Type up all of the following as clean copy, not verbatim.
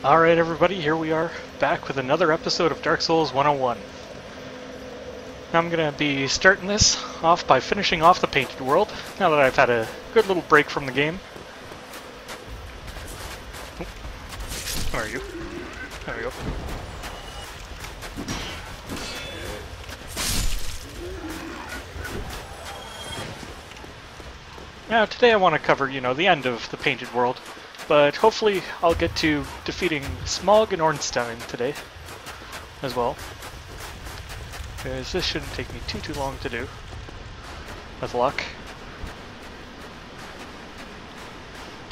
Alright everybody, here we are, back with another episode of Dark Souls 101. Now I'm going to be starting this off by finishing off the Painted World, now that I've had a good little break from the game. Oh, where are you? There we go. Now today I want to cover, the end of the Painted World. But hopefully I'll get to defeating Smog and Ornstine today as well. Because this shouldn't take me too long to do, with luck.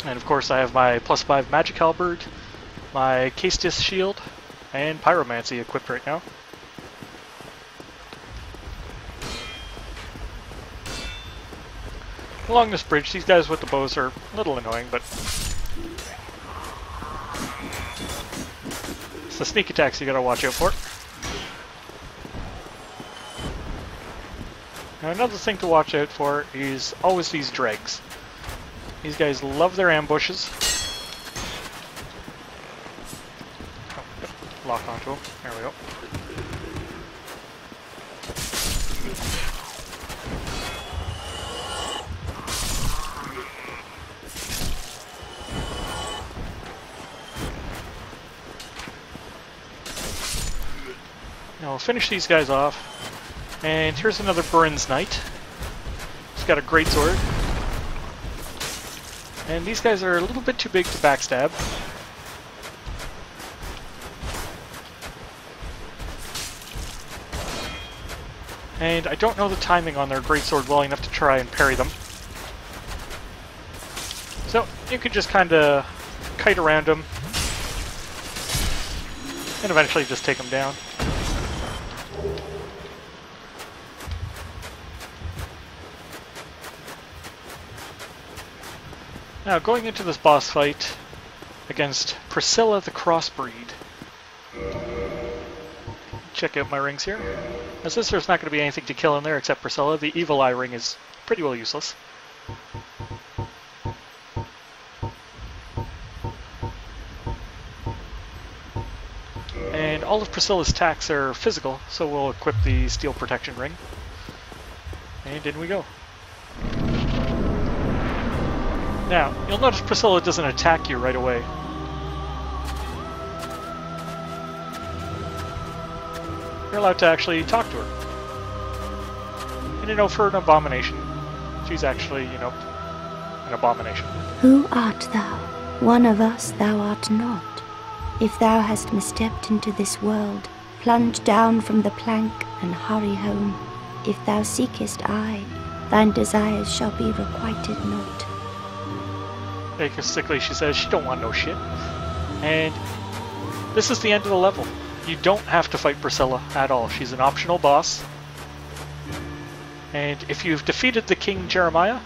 And of course I have my +5 magic halberd, my Castus shield, and pyromancy equipped right now. Along this bridge, these guys with the bows are a little annoying, but the sneak attacks you gotta watch out for. Now another thing to watch out for is always these dregs. These guys love their ambushes. Oh, yep. Lock onto them. There we go. Now we'll finish these guys off. And here's another Burin's Knight. He's got a great sword. And these guys are a little bit too big to backstab. And I don't know the timing on their greatsword well enough to try and parry them. So you could just kind of kite around them and eventually just take them down. Now, going into this boss fight against Percilla the Crossbreed. Check out my rings here. Now, since there's not going to be anything to kill in there except Percilla, the Evil Eye ring is pretty well useless. And all of Percilla's attacks are physical, so we'll equip the Steel Protection ring. And in we go. Now, you'll notice Percilla doesn't attack you right away. You're allowed to actually talk to her. And for an abomination, she's actually, an abomination. Who art thou? One of us thou art not. If thou hast misstepped into this world, plunge down from the plank and hurry home. If thou seekest I, thine desires shall be requited not. Basically, she says she don't want no shit. And this is the end of the level. You don't have to fight Percilla at all. She's an optional boss. And if you've defeated the King Jeremiah,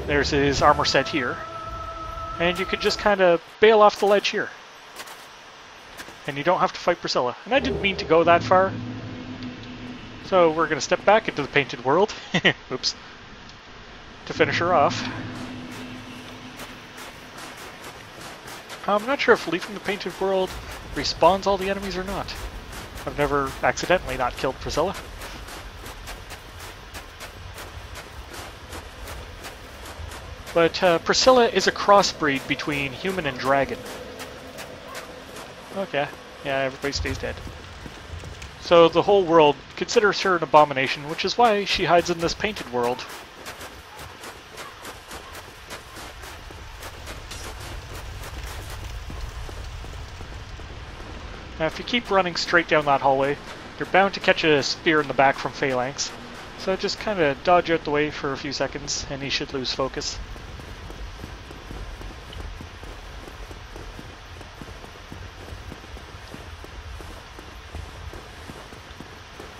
there's his armor set here. And you can just kind of bail off the ledge here. And you don't have to fight Percilla. And I didn't mean to go that far. So we're going to step back into the Painted World. Oops. To finish her off. I'm not sure if leaving the Painted World respawns all the enemies or not. I've never accidentally not killed Percilla. But Percilla is a crossbreed between human and dragon. Okay, yeah, everybody stays dead. So the whole world considers her an abomination, which is why she hides in this Painted World. Now if you keep running straight down that hallway, you're bound to catch a spear in the back from Phalanx. So just kind of dodge out the way for a few seconds and he should lose focus.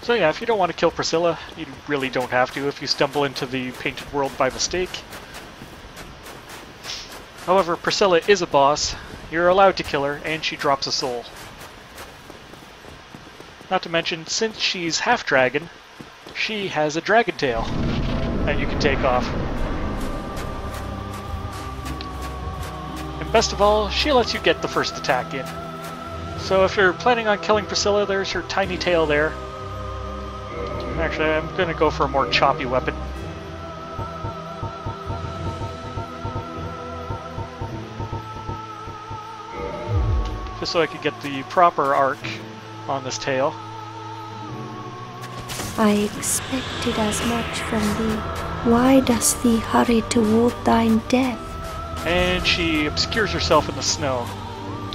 So yeah, if you don't want to kill Percilla, you really don't have to if you stumble into the Painted World by mistake. However, Percilla is a boss, you're allowed to kill her, and she drops a soul. Not to mention, since she's half dragon, she has a dragon tail that you can take off. best of all, she lets you get the first attack in. So if you're planning on killing Percilla, there's her tiny tail there. Actually, I'm going to go for a more choppy weapon. Just so I could get the proper arc on this tail. I expected as much from thee. Why dost thee hurry toward thine death? And she obscures herself in the snow,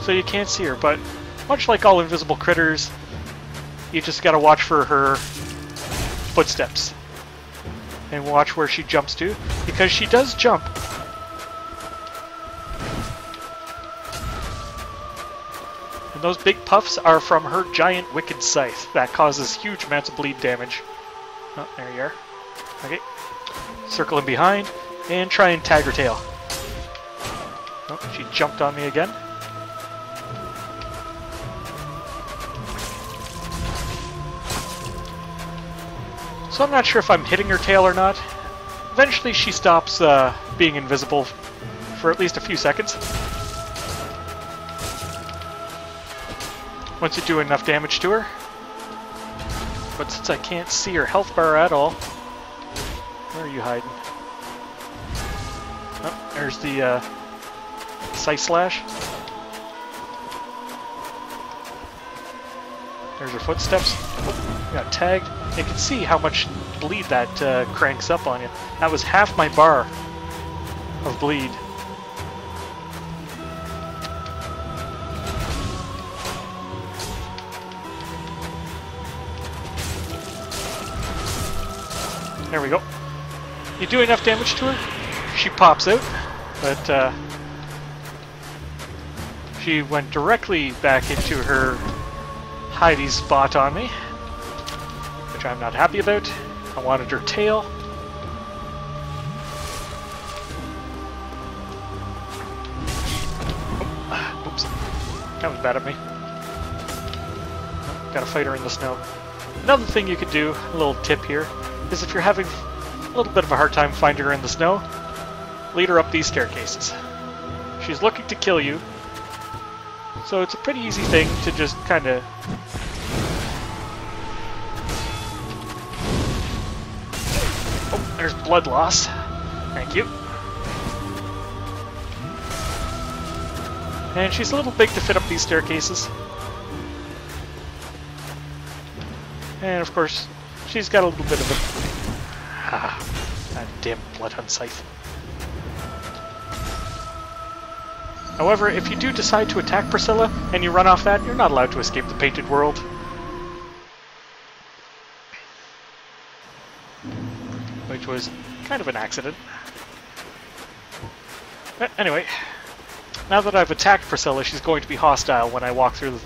so you can't see her, but much like all invisible critters, you just gotta watch for her footsteps. And watch where she jumps to, because she does jump. And those big puffs are from her giant wicked scythe that causes huge amounts of bleed damage. Oh, there you are. Okay. Circle in behind, and try and tag her tail. Oh, she jumped on me again. So I'm not sure if I'm hitting her tail or not. Eventually she stops being invisible for at least a few seconds. Once you do enough damage to her. But since I can't see her health bar at all, where are you hiding? Oh, there's the Scythe Slash. There's her footsteps. Oh, got tagged. You can see how much bleed that cranks up on you. That was half my bar of bleed. There we go. You do enough damage to her, she pops out, but she went directly back into her hidey spot on me, which I'm not happy about. I wanted her tail. Oh, oops. That was bad of me. Gotta fight her in the snow. Another thing you could do, a little tip here, is if you're having a little bit of a hard time finding her in the snow, lead her up these staircases. She's looking to kill you, so it's a pretty easy thing to just kind of... Oh, there's blood loss. Thank you. And she's a little big to fit up these staircases. And of course, she's got a little bit of a... Ah, that damn Bloodhunt Scythe. However, if you do decide to attack Percilla and you run off that, you're not allowed to escape the Painted World. Which was kind of an accident. But anyway, now that I've attacked Percilla, she's going to be hostile when I walk through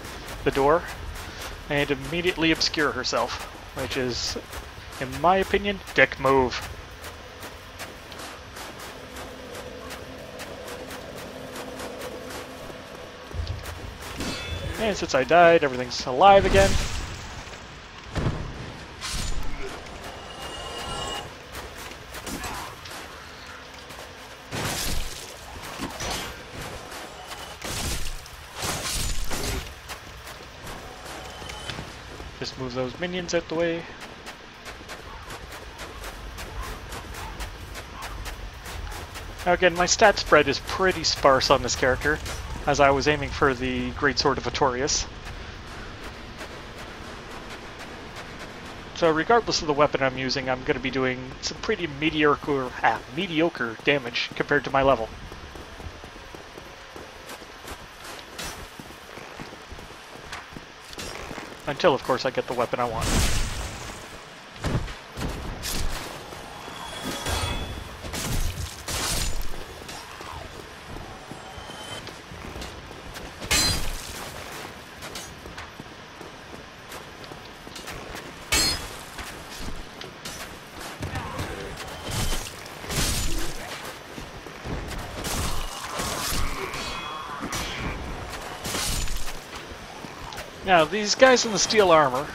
the door and immediately obscure herself, which is, in my opinion, dick move. And since I died, everything's alive again. Just move those minions out the way. Now again, my stat spread is pretty sparse on this character, as I was aiming for the Great Sword of Artorias. So regardless of the weapon I'm using, I'm going to be doing some pretty mediocre damage compared to my level. Until, of course, I get the weapon I want. Now, these guys in the steel armor,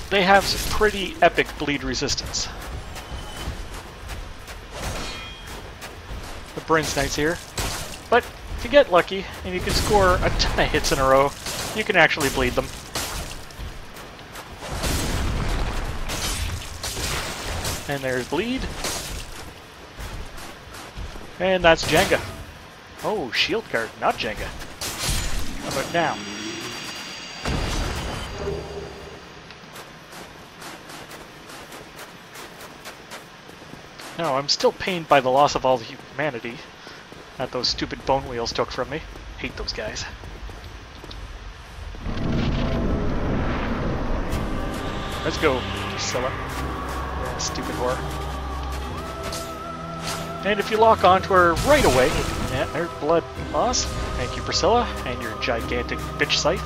they have some pretty epic bleed resistance. The Brins Knights here. But if you get lucky and you can score a ton of hits in a row, you can actually bleed them. And there's bleed. And that's Jenga. Oh, shield guard, not Jenga. How about now? No, I'm still pained by the loss of all the humanity that those stupid bone wheels took from me. Hate those guys. Let's go, Percilla. Yeah, stupid whore. And if you lock onto her right away, yeah, there's blood loss. Thank you, Percilla, and your gigantic bitch scythe.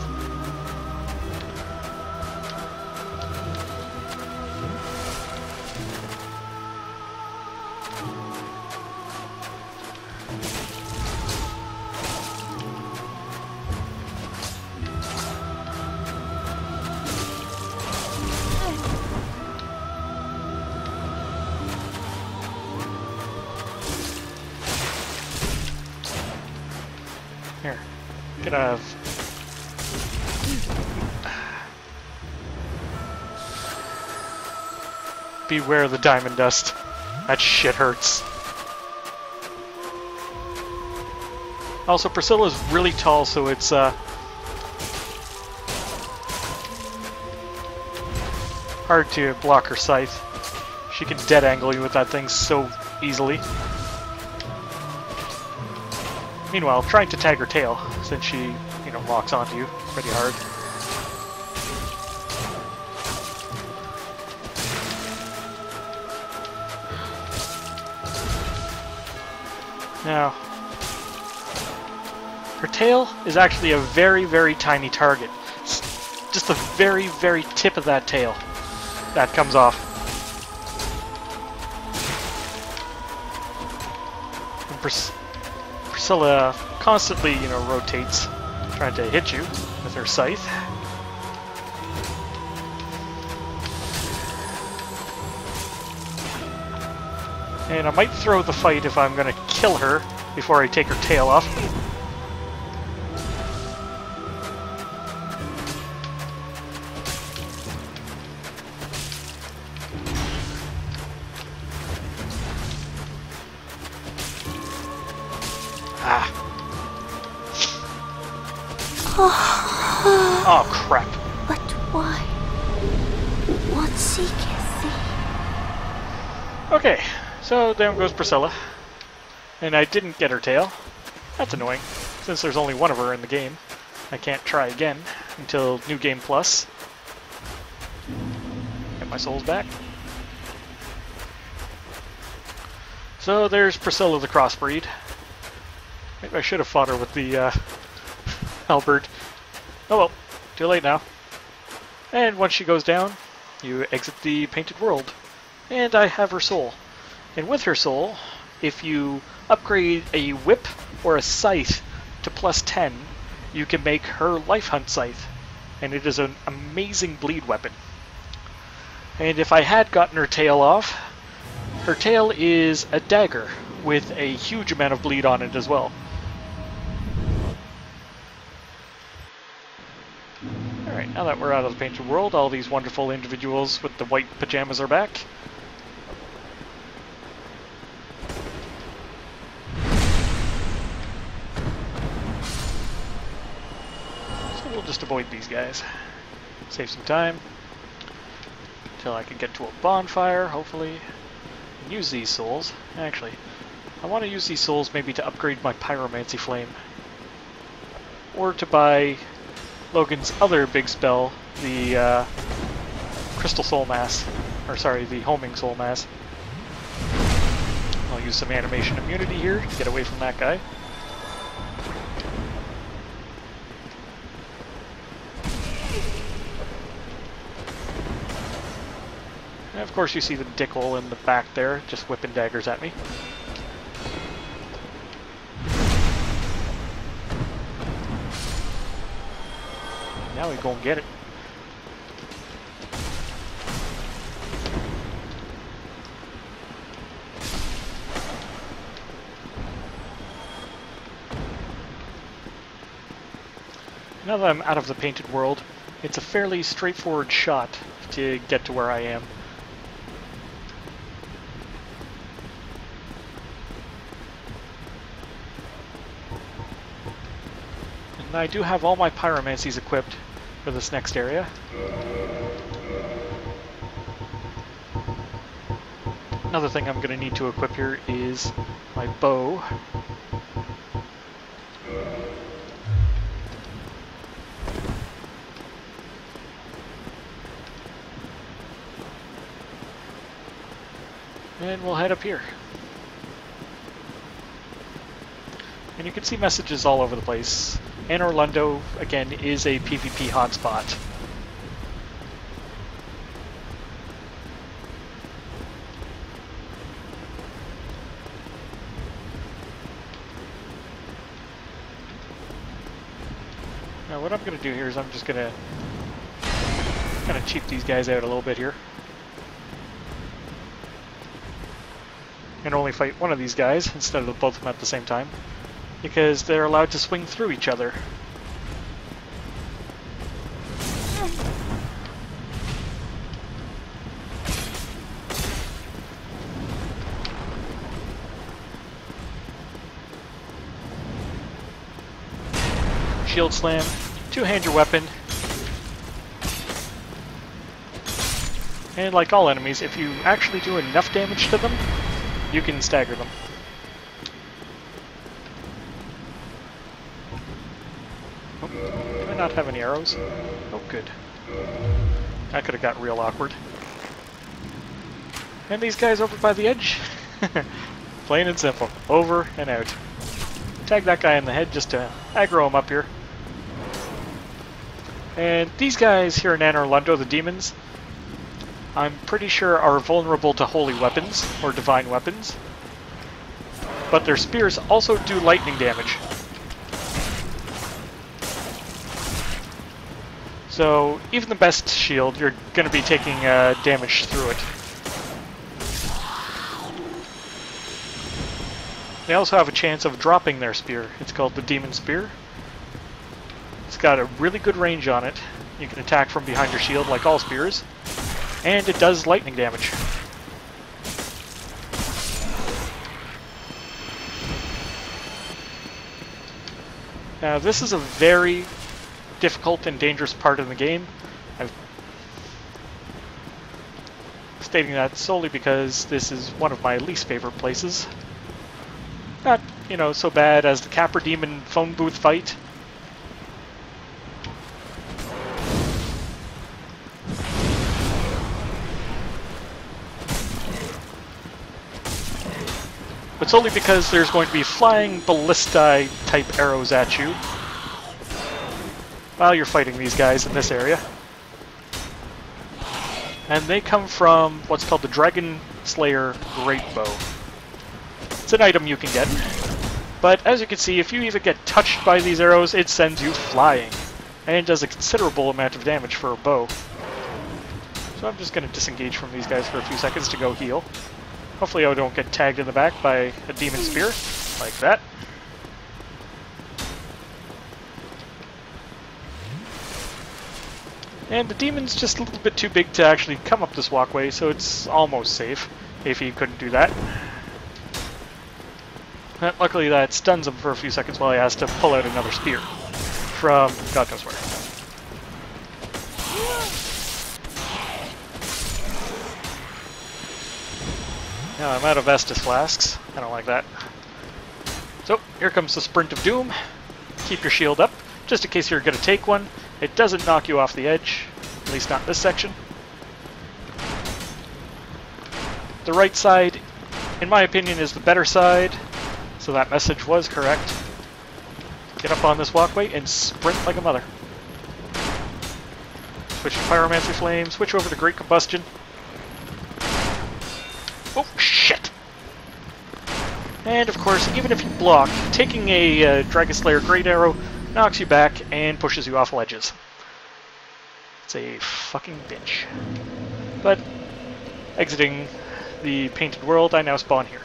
Here, get out of... Beware the diamond dust. That shit hurts. Also, Percilla's really tall, so it's hard to block her scythe. She can dead angle you with that thing so easily. Meanwhile, trying to tag her tail, since she, you know, locks onto you pretty hard. Now, her tail is actually a very, very tiny target. It's just the very, very tip of that tail that comes off. And Percilla constantly, you know, rotates, trying to hit you with her scythe. And I might throw the fight if I'm going to kill her before I take her tail off. Ah. Oh, crap. But why? What seeketh thee? Okay, so down goes Percilla. And I didn't get her tail. That's annoying, since there's only one of her in the game. I can't try again until New Game Plus. Get my souls back. So there's Percilla the Crossbreed. Maybe I should have fought her with the halberd. Oh well, too late now. And once she goes down, you exit the painted world. And I have her soul. And with her soul, if you upgrade a whip or a scythe to +10, you can make her life hunt scythe. And it is an amazing bleed weapon. And if I had gotten her tail off, her tail is a dagger with a huge amount of bleed on it as well. Alright, now that we're out of the painted world, all these wonderful individuals with the white pajamas are back. So we'll just avoid these guys. Save some time. Until I can get to a bonfire, hopefully. And use these souls. Actually, I want to use these souls maybe to upgrade my pyromancy flame. Or to buy Logan's other big spell, the crystal soul mass. Or sorry, the homing soul mass. I'll use some animation immunity here to get away from that guy. And of course you see the dickhole in the back there, just whipping daggers at me. Now we go and get it. Now that I'm out of the painted world, it's a fairly straightforward shot to get to where I am. And I do have all my pyromancies equipped for this next area. Another thing I'm going to need to equip here is my bow. And we'll head up here. And you can see messages all over the place. And Orlando, again, is a PvP hotspot. Now what I'm going to do here is I'm just going to kind of cheap these guys out a little bit here. And only fight one of these guys instead of both of them at the same time, because they're allowed to swing through each other. Shield slam, two-hand your weapon, and like all enemies, if you actually do enough damage to them, you can stagger them. Oh, do I not have any arrows? Oh, good. That could have got real awkward. And these guys over by the edge? Plain and simple. Over and out. Tag that guy in the head just to aggro him up here. And these guys here in Anor Londo, the demons, I'm pretty sure are vulnerable to holy weapons, or divine weapons. But their spears also do lightning damage. So, even the best shield, you're going to be taking damage through it. They also have a chance of dropping their spear. It's called the Demon Spear. It's got a really good range on it. You can attack from behind your shield like all spears. And it does lightning damage. Now this is a very difficult and dangerous part of the game. I'm stating that solely because this is one of my least favorite places. Not, you know, so bad as the Capra Demon phone booth fight. But solely because there's going to be flying ballistae type arrows at you while you're fighting these guys in this area. And they come from what's called the Dragon Slayer Great Bow. It's an item you can get, but as you can see, if you even get touched by these arrows, it sends you flying, and does a considerable amount of damage for a bow. So I'm just going to disengage from these guys for a few seconds to go heal. Hopefully I don't get tagged in the back by a demon spear, like that. And the demon's just a little bit too big to actually come up this walkway, so it's almost safe, if he couldn't do that. Luckily that stuns him for a few seconds while he has to pull out another spear from God knows where. Now I'm out of Estus flasks. I don't like that. So here comes the Sprint of Doom. Keep your shield up, just in case you're going to take one. It doesn't knock you off the edge, at least not this section. The right side, in my opinion, is the better side, so that message was correct. Get up on this walkway and sprint like a mother. Switch to Pyromancy Flame, switch over to Great Combustion. Oh, shit! And of course, even if you block, taking a Dragon Slayer Great Arrow knocks you back and pushes you off ledges. It's a fucking bitch. But, exiting the painted world, I now spawn here.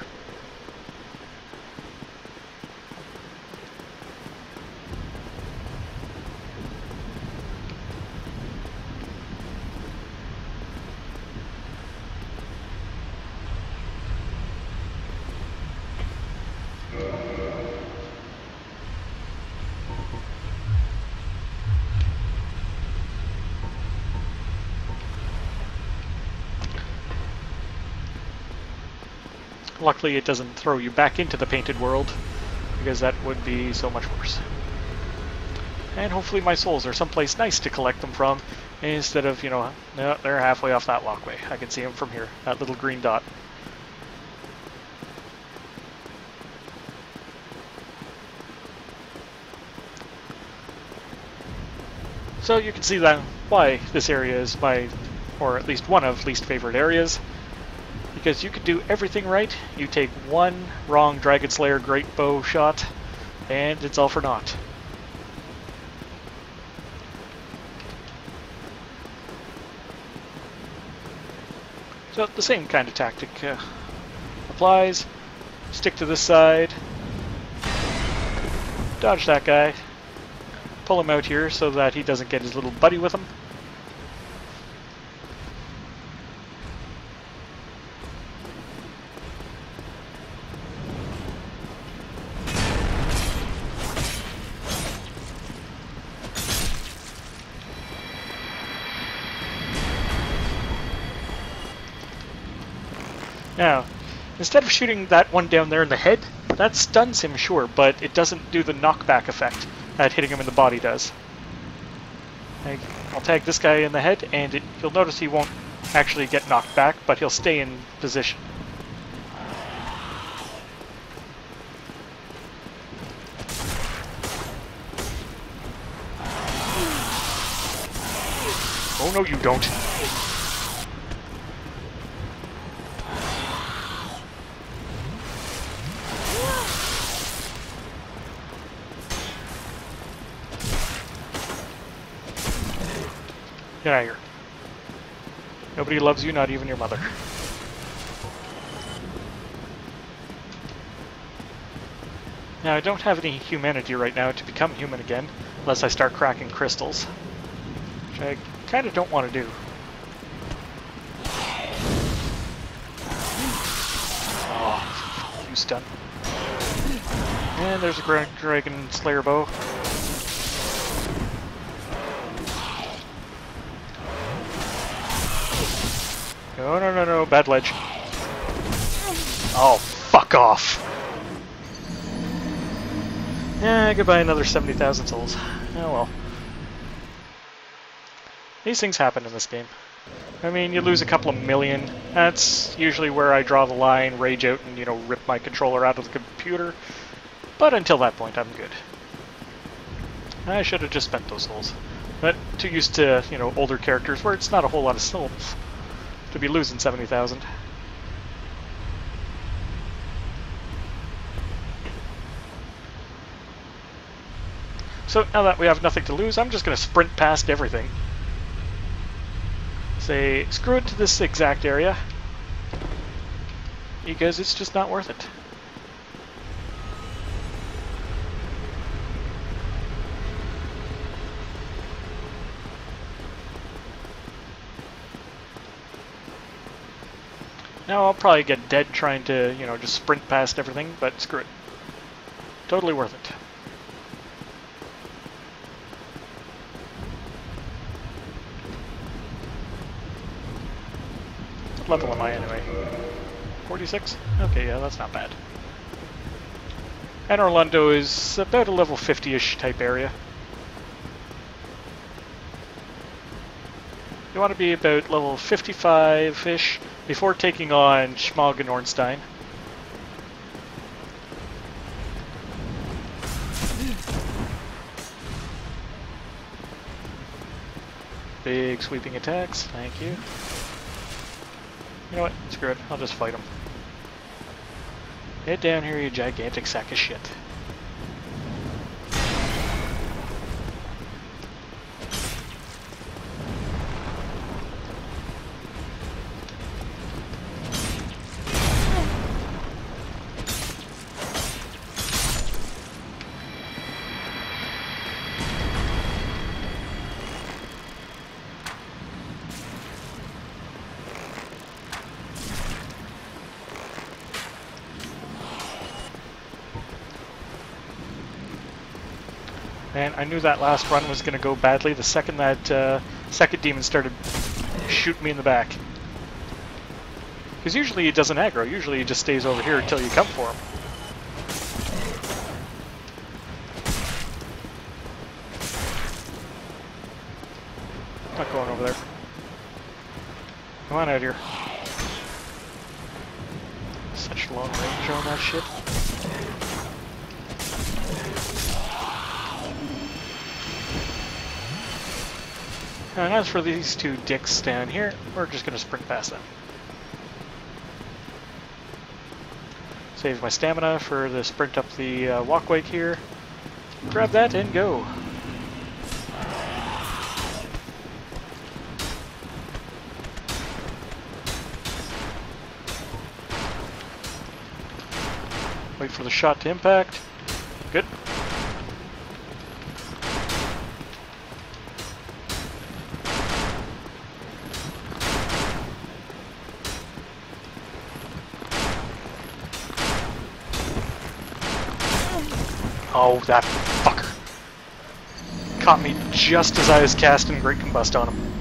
Luckily it doesn't throw you back into the painted world, because that would be so much worse. And hopefully my souls are someplace nice to collect them from, instead of, you know, no, they're halfway off that walkway. I can see them from here, that little green dot. So you can see that why this area is my, or at least one of, least favorite areas. Because you could do everything right, you take one wrong Dragon Slayer Great Bow shot, and it's all for naught. So the same kind of tactic applies. Stick to this side, dodge that guy, pull him out here so that he doesn't get his little buddy with him. Now, instead of shooting that one down there in the head, that stuns him, sure, but it doesn't do the knockback effect that hitting him in the body does. I'll tag this guy in the head, and you'll notice he won't actually get knocked back, but he'll stay in position. Oh no, you don't. Get out of here. Nobody loves you, not even your mother. Now, I don't have any humanity right now to become human again, unless I start cracking crystals, which I kind of don't want to do. Oh, you stun. And there's a Dragon Slayer bow. No, no, no, no, bad ledge. Oh, fuck off. Yeah, goodbye another 70,000 souls. Oh well. These things happen in this game. I mean, you lose a couple of million. That's usually where I draw the line, rage out, and, you know, rip my controller out of the computer. But until that point, I'm good. I should have just spent those souls. But too used to, you know, older characters where it's not a whole lot of souls to be losing 70,000. So now that we have nothing to lose, I'm just going to sprint past everything. Say, screw it to this exact area, because it's just not worth it. Now I'll probably get dead trying to, you know, just sprint past everything, but screw it. Totally worth it. What level am I anyway? 46? Okay, yeah, that's not bad. And Orlando is about a level 50-ish type area. You want to be about level 55-ish before taking on Smog and Ornstine. Big sweeping attacks, thank you. You know what, screw it, I'll just fight him. Get down here, you gigantic sack of shit. And I knew that last run was going to go badly the second that second demon started shooting me in the back. Because usually he doesn't aggro, usually he just stays over here until you come for him. Not going over there. Come on out here. Such long range on that shit. And as for these two dicks down here, we're just going to sprint past them. Save my stamina for the sprint up the walkway here. Grab that and go. Wait for the shot to impact. Good. Oh, that fucker. Caught me just as I was casting Great Combust on him.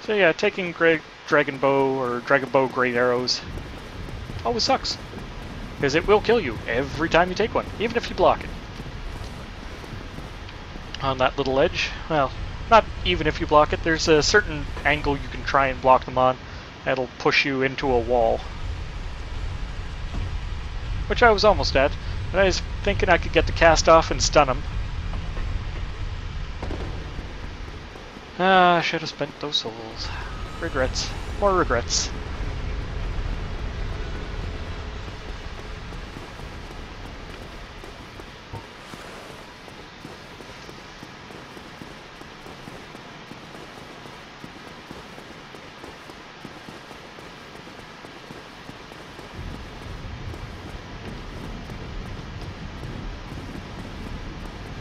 So yeah, taking Dragon Bow or Dragon Bow Great Arrows always sucks. Because it will kill you every time you take one, even if you block it. On that little edge, well, not even if you block it, there's a certain angle you can try and block them on that'll push you into a wall. Which I was almost at, but I was thinking I could get the cast off and stun him. Ah, I should have spent those souls. Regrets. More regrets.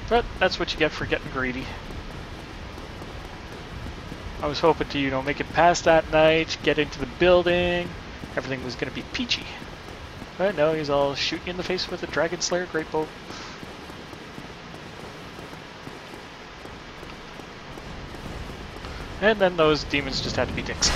But that's what you get for getting greedy. I was hoping to, you know, make it past that night, get into the building, everything was going to be peachy. But no, he's all shooting you in the face with a Dragon Slayer Great Bow. And then those demons just had to be dicks.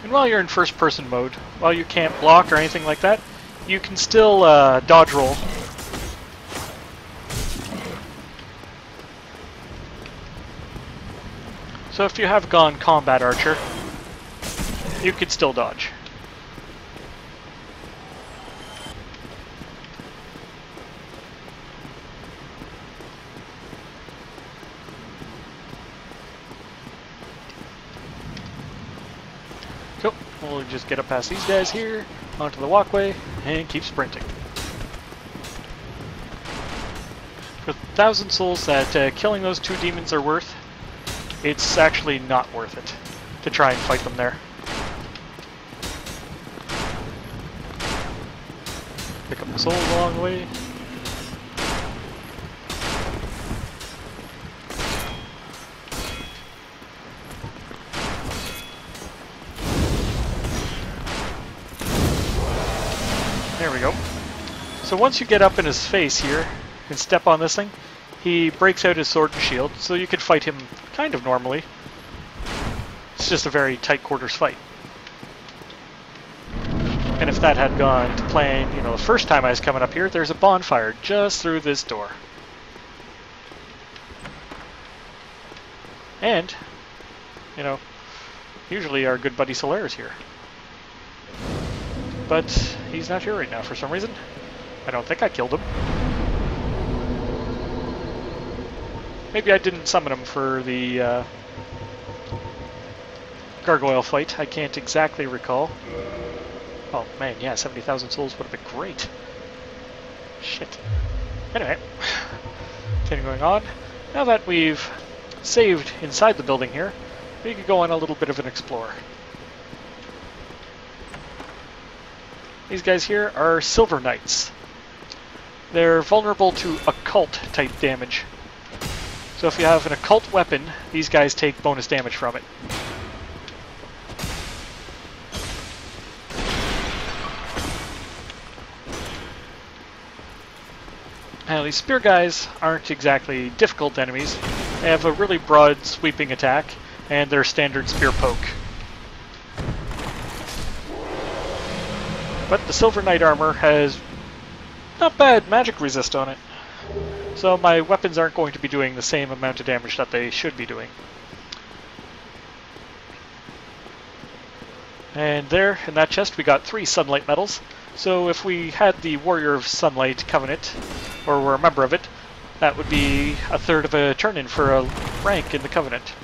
And while you're in first-person mode, while you can't block or anything like that, you can still dodge roll. So if you have gone Combat Archer, you could still dodge. Cool. We'll just get up past these guys here, onto the walkway, and keep sprinting. For 1,000 souls that killing those two demons are worth, it's actually not worth it to try and fight them there. Pick up the souls along the way. There we go. So once you get up in his face here and step on this thing, he breaks out his sword and shield, so you can fight him kind of normally. It's just a very tight quarters fight. And if that had gone to plan, you know, the first time I was coming up here, there's a bonfire just through this door. And, you know, usually our good buddy Solaire's here. But he's not here right now for some reason. I don't think I killed him. Maybe I didn't summon him for the gargoyle fight. I can't exactly recall. Oh man, yeah, 70,000 souls would have been great. Shit. Anyway, continuing on. Now that we've saved inside the building here, we could go on a little bit of an explore. These guys here are Silver Knights. They're vulnerable to occult type damage. So if you have an occult weapon, these guys take bonus damage from it. Now these spear guys aren't exactly difficult enemies. They have a really broad sweeping attack and their standard spear poke. But the Silver Knight armor has not bad magic resist on it. So my weapons aren't going to be doing the same amount of damage that they should be doing. And there, in that chest, we got 3 Sunlight medals. So if we had the Warrior of Sunlight Covenant, or were a member of it, that would be a third of a turn-in for a rank in the Covenant.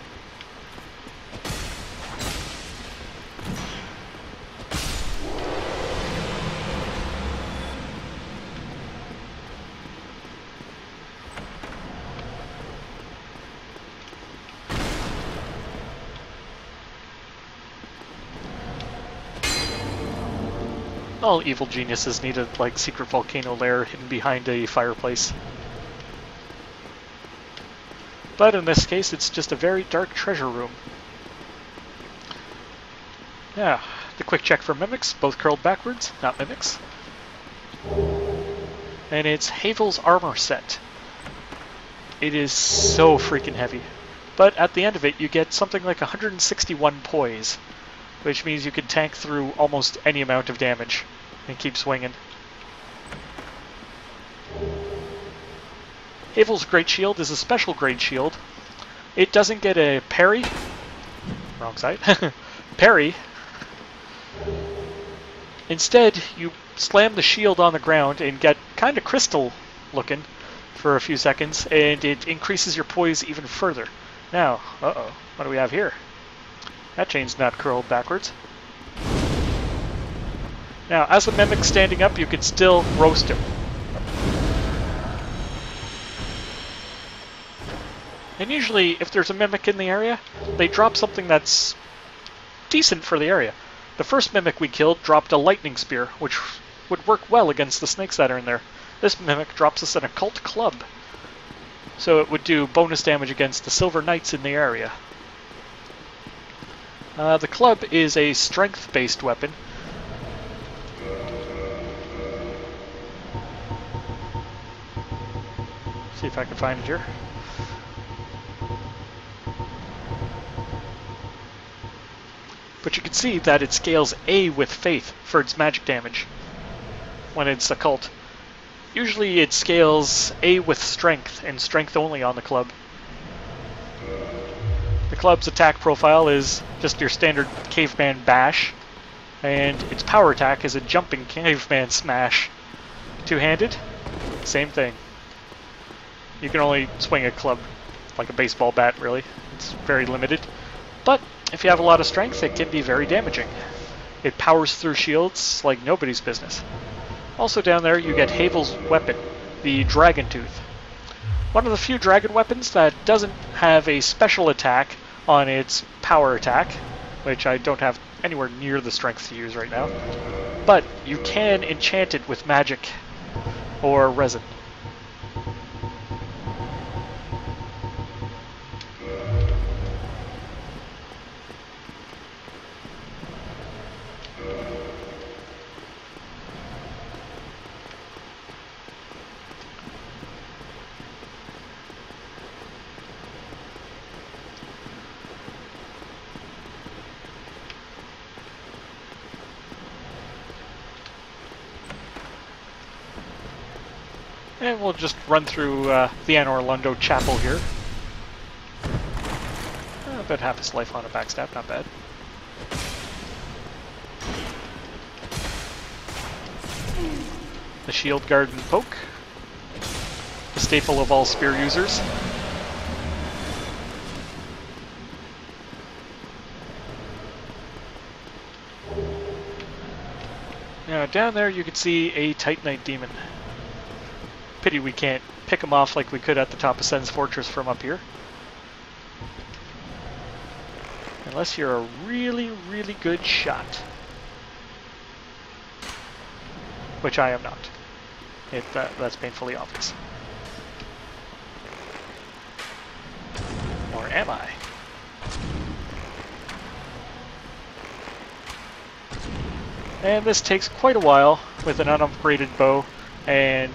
All evil geniuses need a secret volcano lair hidden behind a fireplace. But in this case, it's just a very dark treasure room. Yeah, the quick check for mimics, both curled backwards, not mimics. And it's Havel's armor set. It is so freaking heavy. But at the end of it, you get something like 161 poise, which means you can tank through almost any amount of damage and keep swinging. Havel's Great Shield is a special Great Shield. It doesn't get a parry. Wrong side. Parry. Instead, you slam the shield on the ground and get kind of crystal looking for a few seconds, and it increases your poise even further. Now, uh-oh, what do we have here? That chain's not curled backwards. Now, as a mimic standing up, you can still roast him. And usually, if there's a mimic in the area, they drop something that's decent for the area. The first mimic we killed dropped a lightning spear, which would work well against the snakes that are in there. This mimic drops us an occult club, so it would do bonus damage against the Silver Knights in the area. The club is a strength-based weapon. See if I can find it here. But you can see that it scales A with faith for its magic damage when it's occult. Usually it scales A with strength and strength only on the club. The club's attack profile is just your standard caveman bash, and its power attack is a jumping caveman smash. Two-handed, same thing. You can only swing a club like a baseball bat, really. It's very limited. But if you have a lot of strength, it can be very damaging. It powers through shields like nobody's business. Also down there, you get Havel's weapon, the Dragon Tooth. One of the few dragon weapons that doesn't have a special attack on its power attack, which I don't have anywhere near the strength to use right now. But you can enchant it with magic or resin. And we'll just run through the Anor Londo Chapel here. About half his life on a backstab, not bad. The Shield Guard and Poke. The staple of all spear users. down there you can see a Titanite demon. Pity we can't pick him off like we could at the top of Sen's Fortress from up here. Unless you're a really, really good shot. Which I am not. That's painfully obvious. Or am I? And this takes quite a while with an unupgraded bow and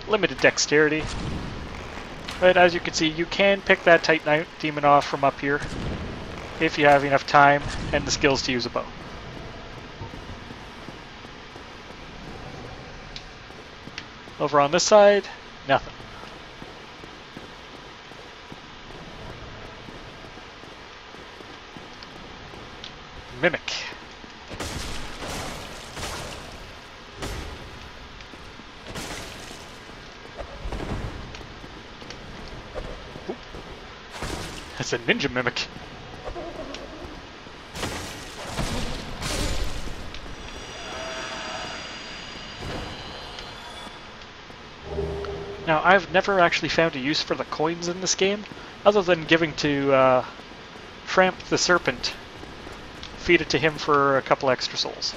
limited dexterity. But as you can see, you can pick that Titanite demon off from up here if you have enough time and the skills to use a bow. Over on this side, nothing. Mimic. Ooh. That's a ninja mimic. Now, I've never actually found a use for the coins in this game, other than giving to Tramp the Serpent. Feed it to him for a couple extra souls.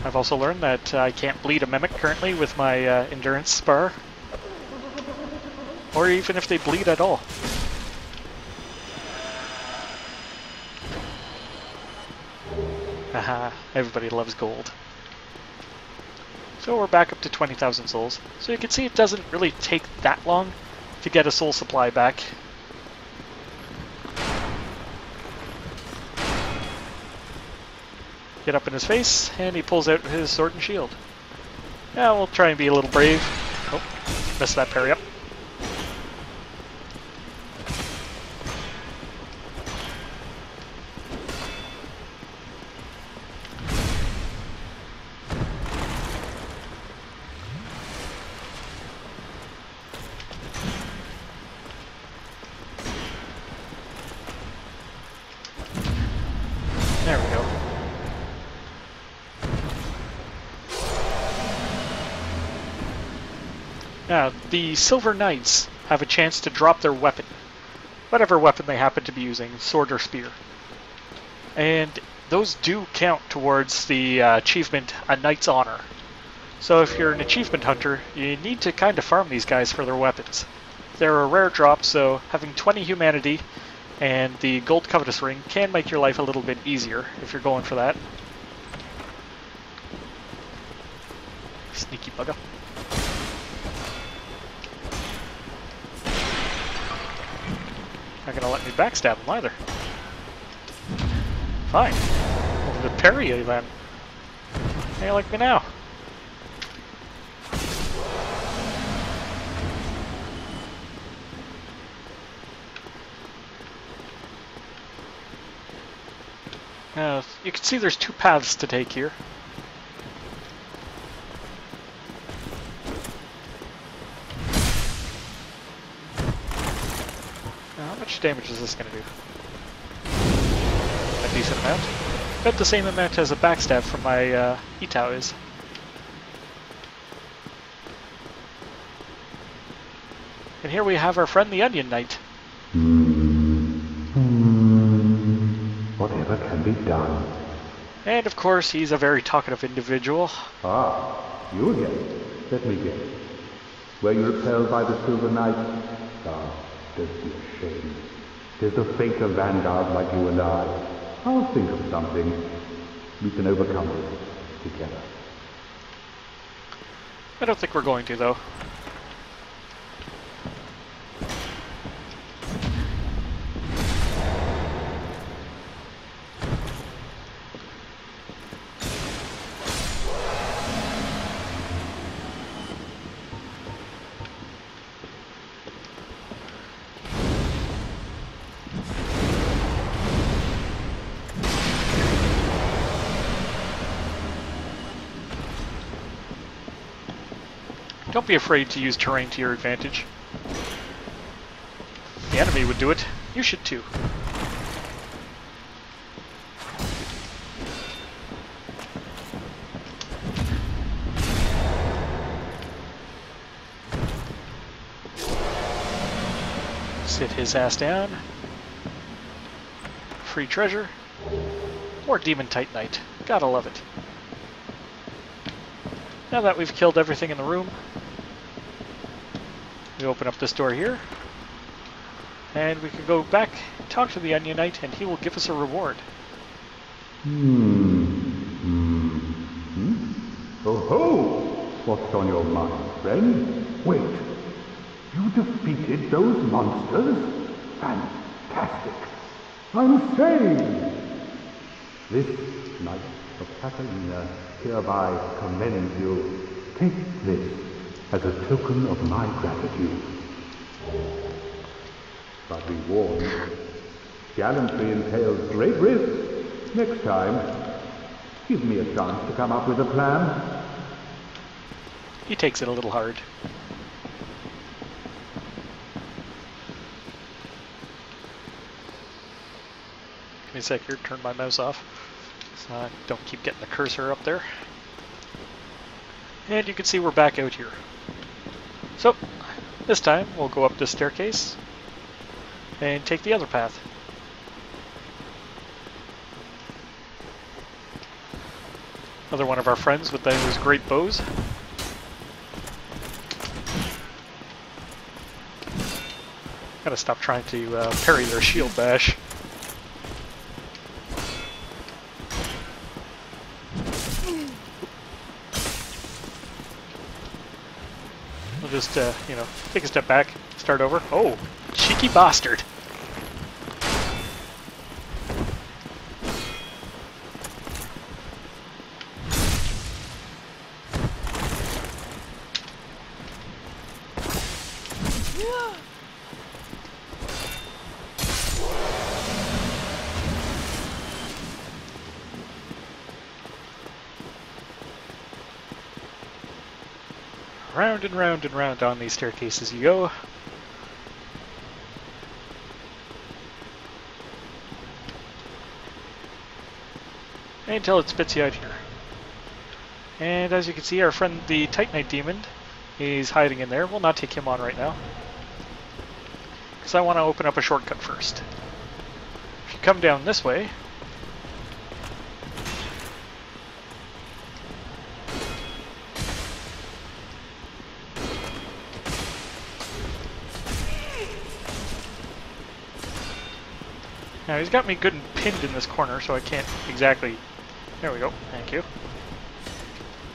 I've also learned that I can't bleed a mimic currently with my endurance spar, or even if they bleed at all. Haha, everybody loves gold. So we're back up to 20,000 souls. So you can see it doesn't really take that long to get a soul supply back. Get up in his face, and he pulls out his sword and shield. Now we'll try and be a little brave. Oh, missed that parry up. There we go. Now, the Silver Knights have a chance to drop their weapon. Whatever weapon they happen to be using, sword or spear. And those do count towards the achievement, A Knight's Honor. So if you're an achievement hunter, you need to kind of farm these guys for their weapons. They're a rare drop, so having 20 humanity and the Gold Covetous Ring can make your life a little bit easier if you're going for that. Sneaky bugger. Not gonna let me backstab him either. Fine. Over to parry you then. How you like me now? You can see there's two paths to take here. Now, how much damage is this going to do? A decent amount. About the same amount as a backstab from my Itao is. And here we have our friend the Onion Knight. Whatever can be done. And of course, he's a very talkative individual. Ah, you again. Let me guess. Were you repelled by the Silver Knight? Ah, don't be ashamed. There's the fate of vanguards like you and I. I'll think of something. We can overcome this together. I don't think we're going to, though. Don't be afraid to use terrain to your advantage. The enemy would do it. You should too. Sit his ass down. Free treasure. More Demon Titanite. Gotta love it. Now that we've killed everything in the room, we open up this door here, and we can go back, talk to the Onion Knight, and he will give us a reward. Oh ho! What's on your mind, friend? Wait, you defeated those monsters? Fantastic! I'm saved! This Knight of Catalina hereby commends you. Take this as a token of my gratitude. But be warned, gallantry entails great risks. Next time, give me a chance to come up with a plan. He takes it a little hard. Give me a sec here, turn my mouse off so I don't keep getting the cursor up there. And you can see we're back out here. So, this time we'll go up this staircase and take the other path. Another one of our friends with those great bows. Gotta stop trying to parry their shield bash. We'll just, you know, take a step back, start over. Oh, cheeky bastard! Round and round and round on these staircases you go. Until it spits you out here. And as you can see, our friend the Titanite Demon is hiding in there. We'll not take him on right now, because I want to open up a shortcut first. If you come down this way, now he's got me good and pinned in this corner, so I can't exactly... There we go, thank you.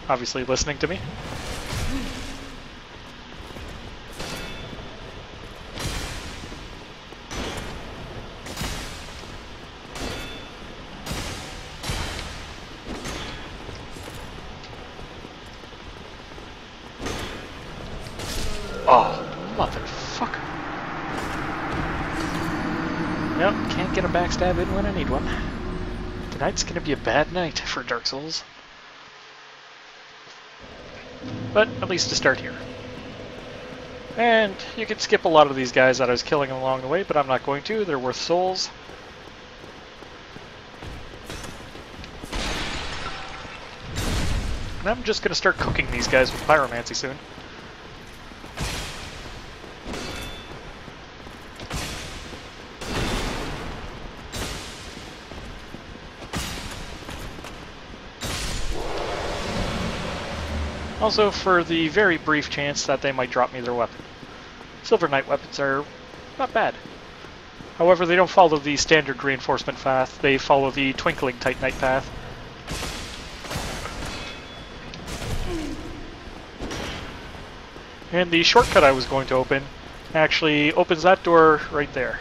Obviously listening to me. Oh, motherfucker. Nope, can't get a backstab in when I need one. Tonight's gonna be a bad night for Dark Souls. But at least to start here. And you can skip a lot of these guys that I was killing along the way, but I'm not going to. They're worth souls. And I'm just gonna start cooking these guys with pyromancy soon. Also, for the very brief chance that they might drop me their weapon. Silver Knight weapons are not bad. However, they don't follow the standard reinforcement path, they follow the Twinkling Titanite path. And the shortcut I was going to open actually opens that door right there.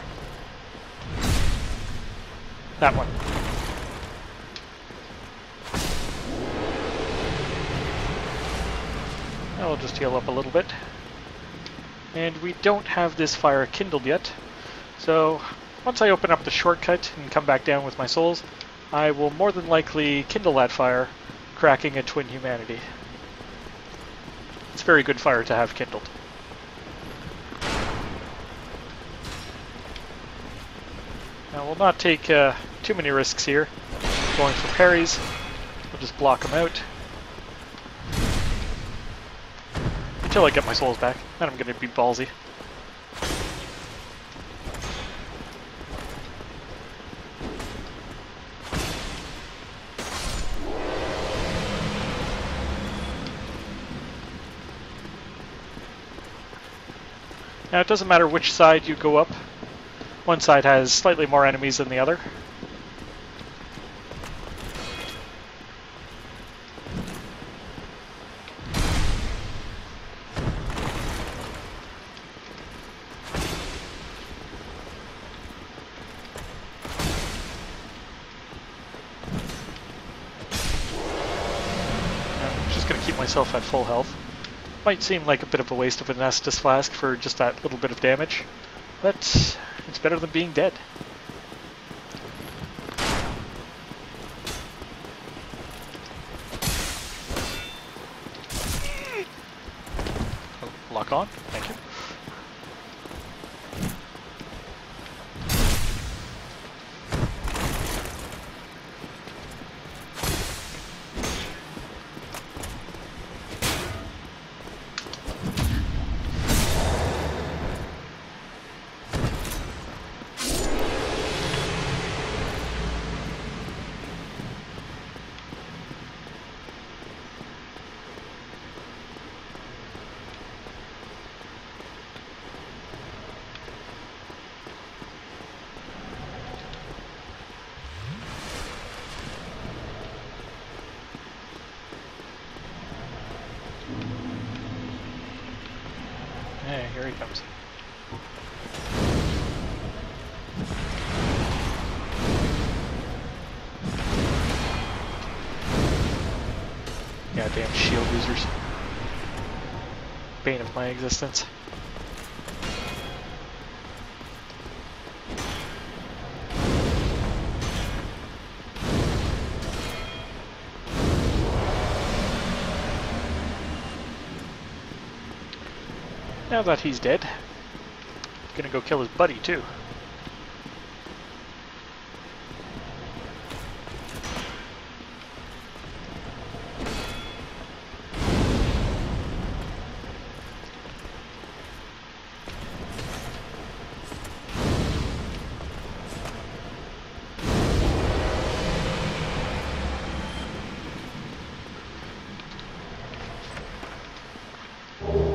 That one. I'll just heal up a little bit. And we don't have this fire kindled yet, so once I open up the shortcut and come back down with my souls, I will more than likely kindle that fire, cracking a twin humanity. It's very good fire to have kindled. Now we'll not take too many risks here. Going for parries, we'll just block them out. Until I get my souls back, then I'm going to be ballsy. Now it doesn't matter which side you go up. One side has slightly more enemies than the other. I'm just going to keep myself at full health. Might seem like a bit of a waste of an Estus Flask for just that little bit of damage, but it's better than being dead. Oh, lock on, thank you. Hey, here he comes. Goddamn shield users. Bane of my existence. Now that he's dead, gonna go kill his buddy too.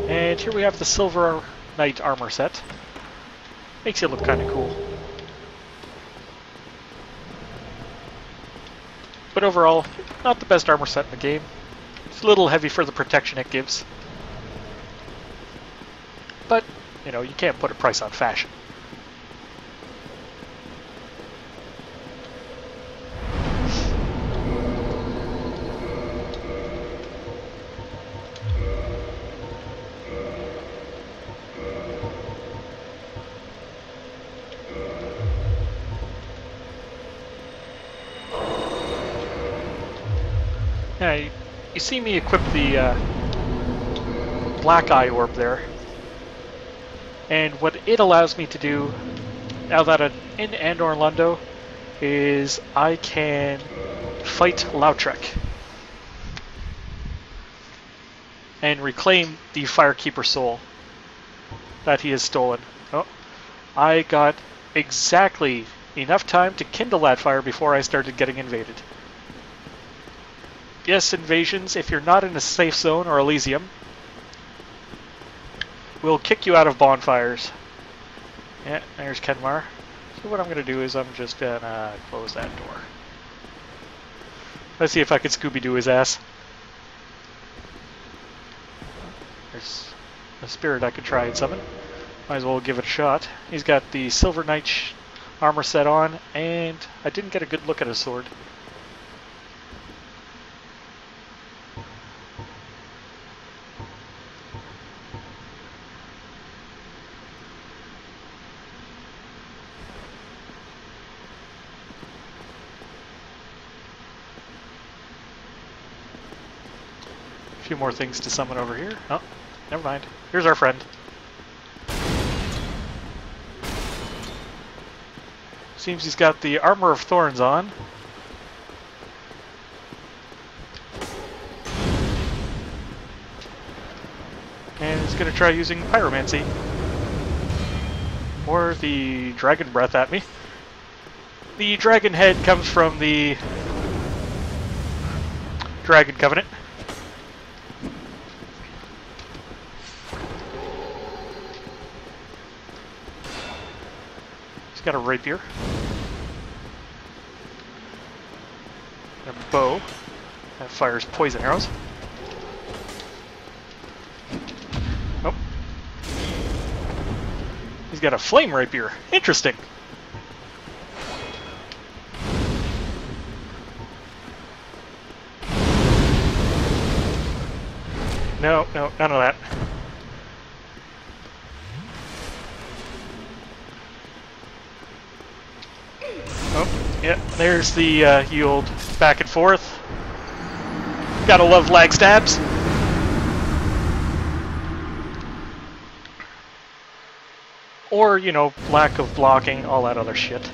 And here we have the Silver Knight armor set. Makes it look kind of cool. But overall, not the best armor set in the game. It's a little heavy for the protection it gives. But, you know, you can't put a price on fashion. Yeah, you see me equip the Black Eye Orb there. And what it allows me to do, now that I'm in Anor Londo, is I can fight Lautrec and reclaim the Firekeeper soul that he has stolen. Oh, I got exactly enough time to kindle that fire before I started getting invaded. Yes, invasions, if you're not in a safe zone or Elysium, will kick you out of bonfires. Yeah, there's Kenmar. So what I'm going to do is I'm just going to close that door. Let's see if I can Scooby-Doo his ass. There's a spirit I could try and summon. Might as well give it a shot. He's got the Silver Knight armor set on, and I didn't get a good look at his sword. A few more things to summon over here. Oh, never mind. Here's our friend. Seems he's got the Armor of Thorns on. And he's going to try using Pyromancy. Or the Dragon Breath at me. The Dragon Head comes from the Dragon Covenant. He's got a rapier. And a bow that fires poison arrows. Oh. He's got a flame rapier. Interesting. No, no, none of that. Oh, yeah, there's the old back and forth. Gotta love lag stabs. Or, you know, lack of blocking, all that other shit.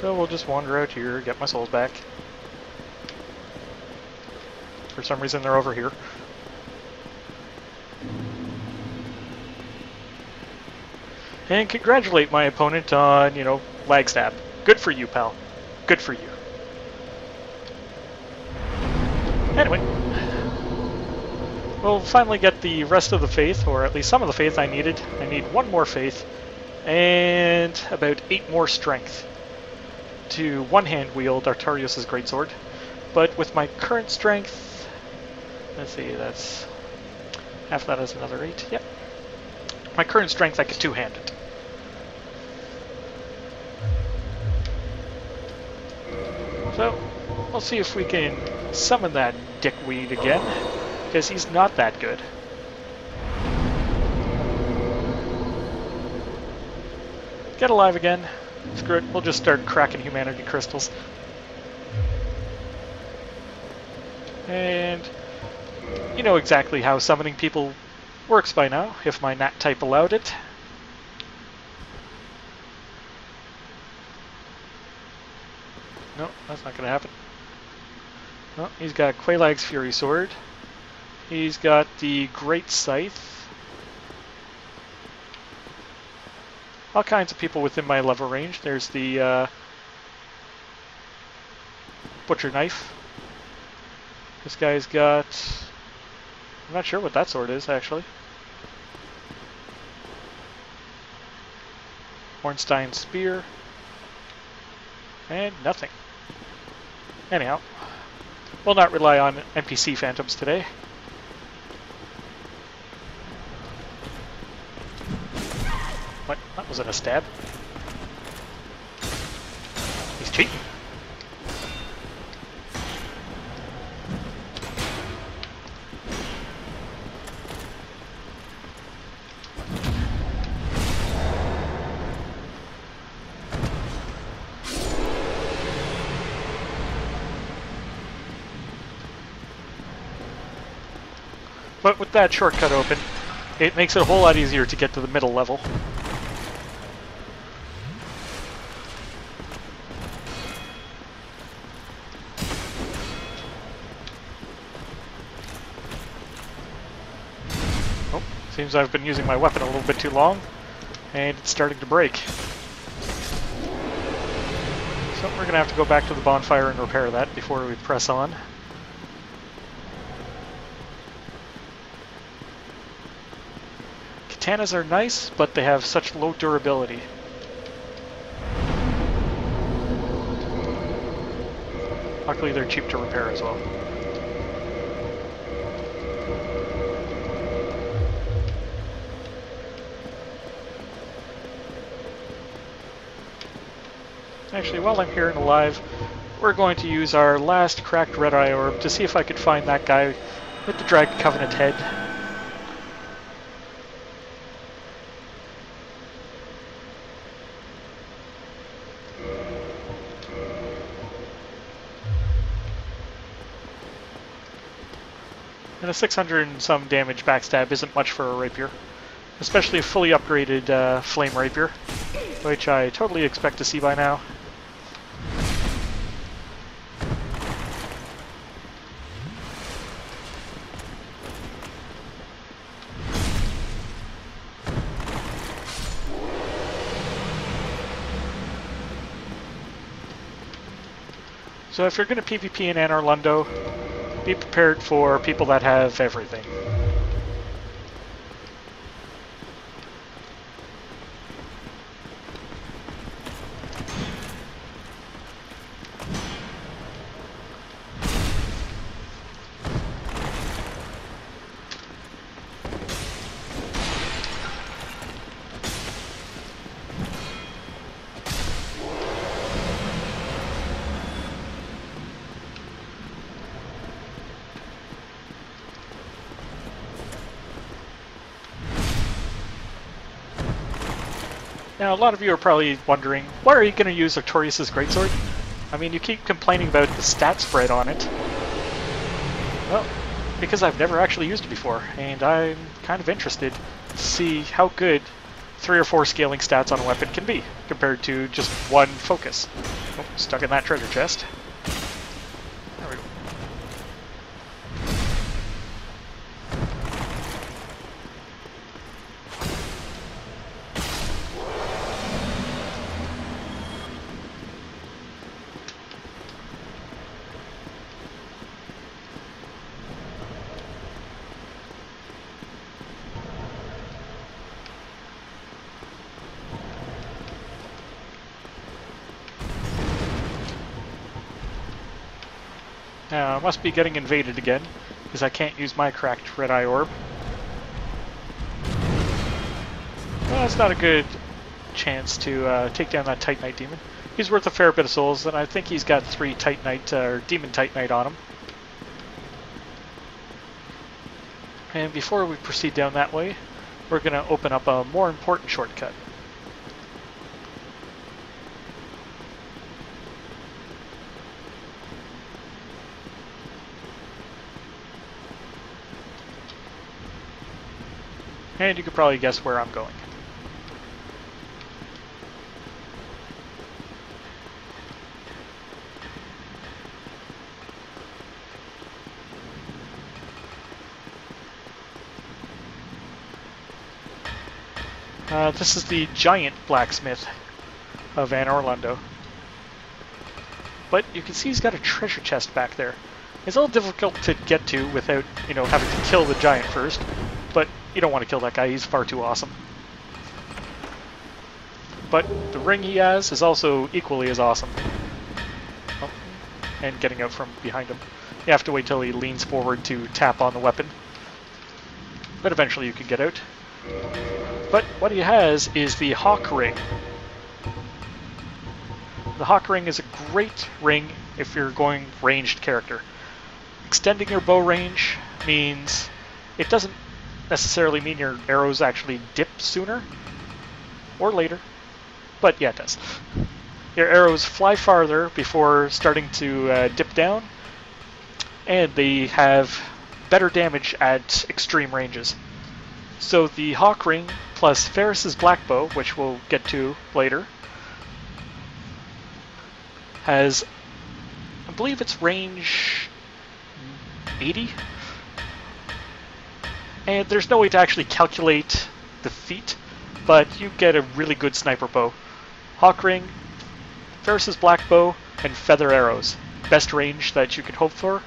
So we'll just wander out here, get my souls back. For some reason they're over here. And congratulate my opponent on, you know, lag stab. Good for you, pal. Good for you. Anyway. We'll finally get the rest of the faith, or at least some of the faith I needed. I need one more faith, and about 8 more strength to one-hand wield Artorias' Greatsword. But with my current strength, let's see, that's half that is another 8. Yep. My current strength, I could two-hand it. So, we'll see if we can summon that dickweed again, because he's not that good. Get alive again. Screw it, we'll just start cracking humanity crystals. And you know exactly how summoning people works by now, if my nat type allowed it. No, that's not going to happen. No, he's got Quaelag's Fury Sword. He's got the Great Scythe. All kinds of people within my level range. There's the Butcher Knife. This guy's got... I'm not sure what that sword is, actually. Ornstine Spear. And nothing. Anyhow, we'll not rely on NPC phantoms today. What? That wasn't a stab. He's cheating. But with that shortcut open, it makes it a whole lot easier to get to the middle level. Oh, seems I've been using my weapon a little bit too long, and it's starting to break. So we're going to have to go back to the bonfire and repair that before we press on. Katanas are nice, but they have such low durability. Luckily they're cheap to repair as well. Actually, while I'm here and alive, we're going to use our last cracked red eye orb to see if I could find that guy with the Dragon Covenant head. And a 600 and some damage backstab isn't much for a rapier, especially a fully upgraded flame rapier, which I totally expect to see by now. So if you're going to PvP in Anor Londo, be prepared for people that have everything. Now, a lot of you are probably wondering, why are you going to use Artorias' Greatsword? I mean, you keep complaining about the stat spread on it. Well, because I've never actually used it before, and I'm kind of interested to see how good 3 or 4 scaling stats on a weapon can be, compared to just one focus. Oh, stuck in that treasure chest. There we go. Now, I must be getting invaded again, because I can't use my cracked red eye orb. Well, it's not a good chance to take down that Titanite demon. He's worth a fair bit of souls, and I think he's got 3 Titanite, or Demon Titanite on him. And before we proceed down that way, we're going to open up a more important shortcut. And you could probably guess where I'm going. This is the giant blacksmith of Anor Londo. But you can see he's got a treasure chest back there. It's a little difficult to get to without, having to kill the giant first. But you don't want to kill that guy, he's far too awesome. But the ring he has is also equally as awesome. Oh, and getting out from behind him. You have to wait till he leans forward to tap on the weapon. But eventually you can get out. But what he has is the Hawk Ring. The Hawk Ring is a great ring if you're going ranged character. Extending your bow range means it doesn't necessarily mean your arrows actually dip sooner or later, but yeah, it does. Your arrows fly farther before starting to dip down, and they have better damage at extreme ranges. So the Hawk Ring plus Ferris's Black Bow, which we'll get to later, has, I believe it's range 80? And there's no way to actually calculate the feat, but you get a really good sniper bow. Hawk Ring, Ferris's Black Bow, and Feather Arrows. Best range that you could hope for.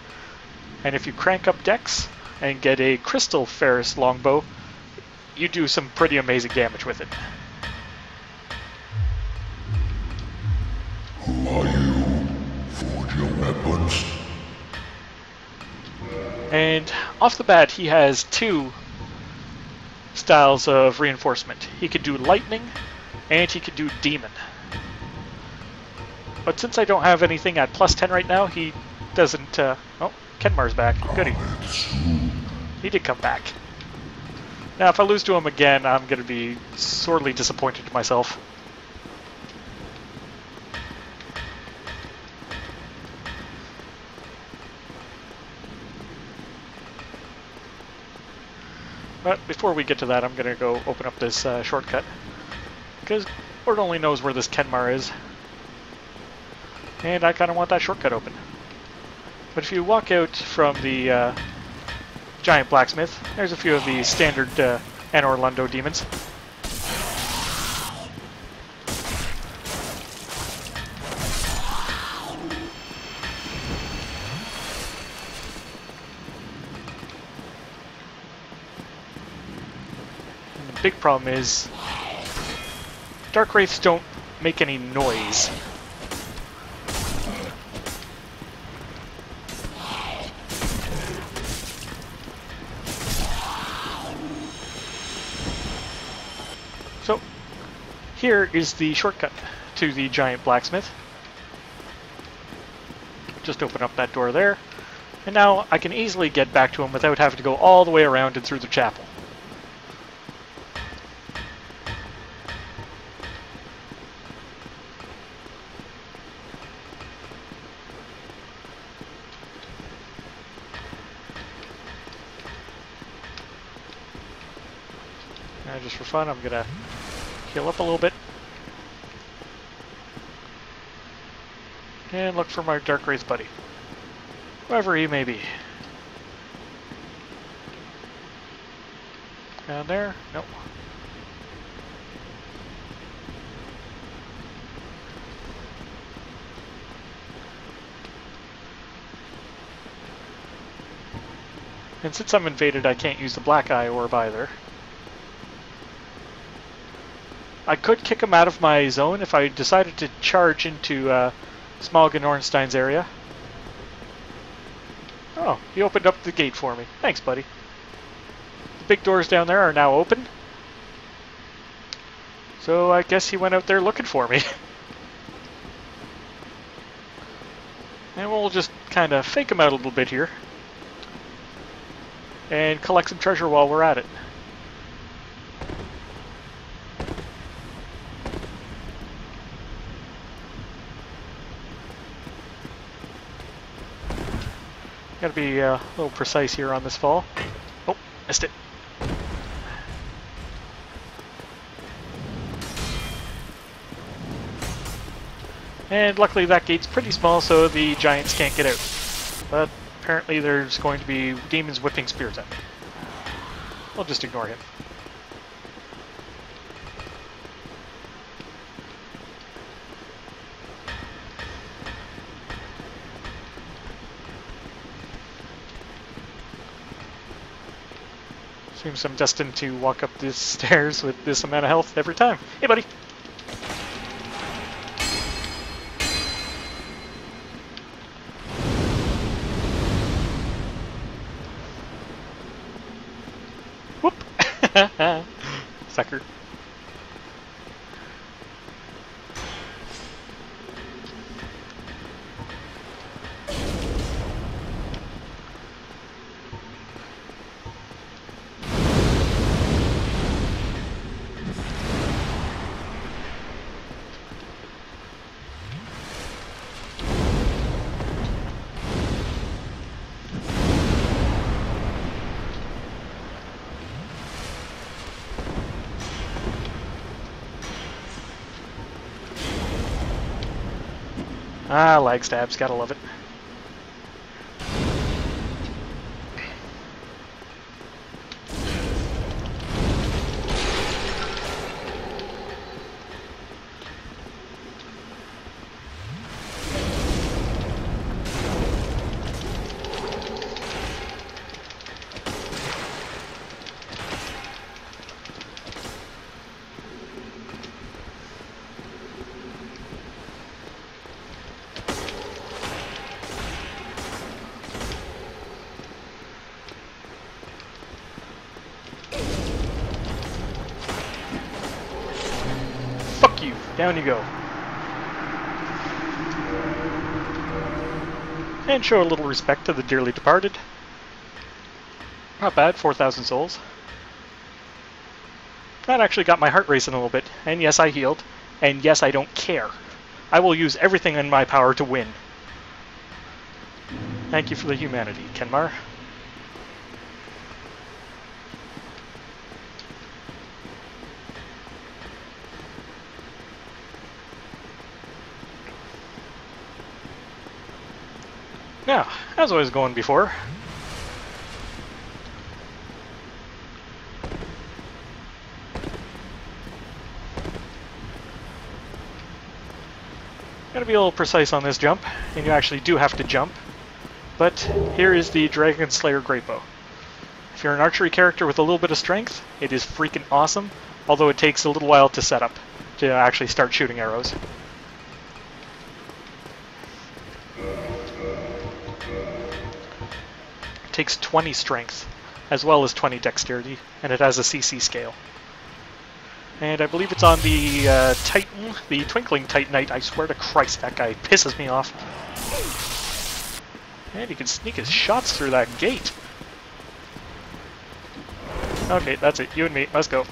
And if you crank up dex and get a Crystal Ferris Longbow, you do some pretty amazing damage with it. Who are you? Forge your weapons? And off the bat, he has 2 styles of reinforcement. He could do lightning, and he could do demon. But since I don't have anything at +10 right now, he doesn't... oh, Kenmar's back. Goody. He did come back. Now, if I lose to him again, I'm going to be sorely disappointed in myself. But before we get to that, I'm going to go open up this shortcut. Because Lord only knows where this Kenmar is. And I kind of want that shortcut open. But if you walk out from the giant blacksmith, there's a few of the standard Anor Londo demons. And the big problem is Dark Wraiths don't make any noise. So, here is the shortcut to the giant blacksmith. Just open up that door there, and now I can easily get back to him without having to go all the way around and through the chapel. And just for fun, I'm gonna heal up a little bit. And look for my Dark Wraith buddy. Whoever he may be. Down there? Nope. And since I'm invaded, I can't use the Black Eye Orb either. I could kick him out of my zone if I decided to charge into Smog and Ornstine's area. Oh, he opened up the gate for me. Thanks, buddy. The big doors down there are now open. So I guess he went out there looking for me. And we'll just kind of fake him out a little bit here. And collect some treasure while we're at it. Gotta be a little precise here on this fall. Oh, missed it. And luckily that gate's pretty small, so the giants can't get out. But apparently there's going to be demons whipping spears at me. We'll just ignore him. Seems I'm destined to walk up these stairs with this amount of health every time. Hey, buddy! Whoop! Sucker. Ah, lag stabs, gotta love it. Down you go. And show a little respect to the dearly departed. Not bad, 4,000 souls. That actually got my heart racing a little bit. And yes, I healed. And yes, I don't care. I will use everything in my power to win. Thank you for the humanity, Kenmar. Now, as I was going before, gotta be a little precise on this jump, and you actually do have to jump. But here is the Dragon Slayer Great Bow. If you're an archery character with a little bit of strength, it is freaking awesome, although it takes a little while to set up, to actually start shooting arrows. Takes 20 strength, as well as 20 dexterity, and it has a CC scale. And I believe it's on the Titan, the Twinkling Titanite. I swear to Christ, that guy pisses me off. And he can sneak his shots through that gate. Okay, that's it. You and me. Let's go.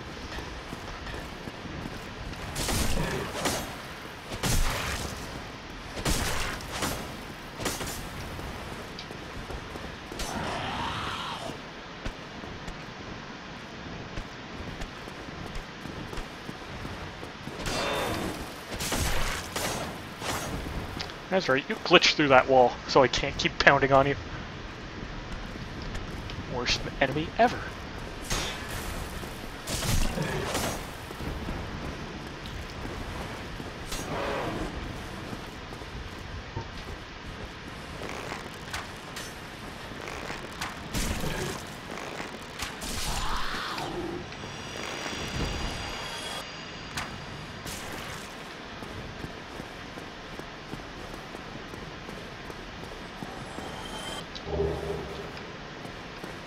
That's right, you glitch through that wall, so I can't keep pounding on you. Worst enemy ever.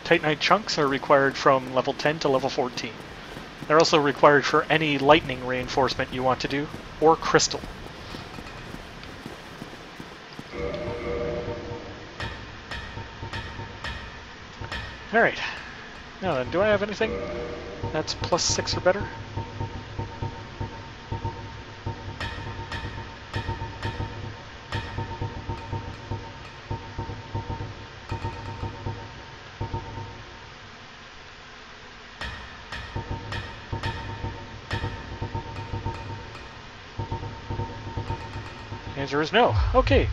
Titanite chunks are required from level 10 to level 14. They're also required for any lightning reinforcement you want to do, or crystal. Alright. Now then, do I have anything that's +6 or better? The answer is no. Okay,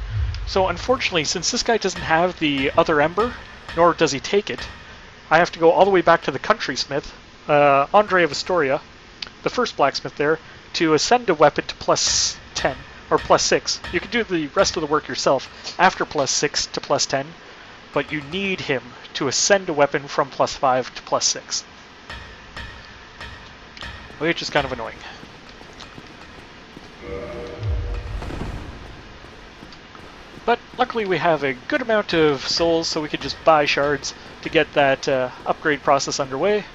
so unfortunately, since this guy doesn't have the other ember, nor does he take it, I have to go all the way back to the country smith, Andre of Astoria, the first blacksmith there, to ascend a weapon to +10, or +6. You can do the rest of the work yourself after +6 to +10, but you need him to ascend a weapon from +5 to +6. Which is kind of annoying. But luckily we have a good amount of souls, so we could just buy shards to get that upgrade process underway.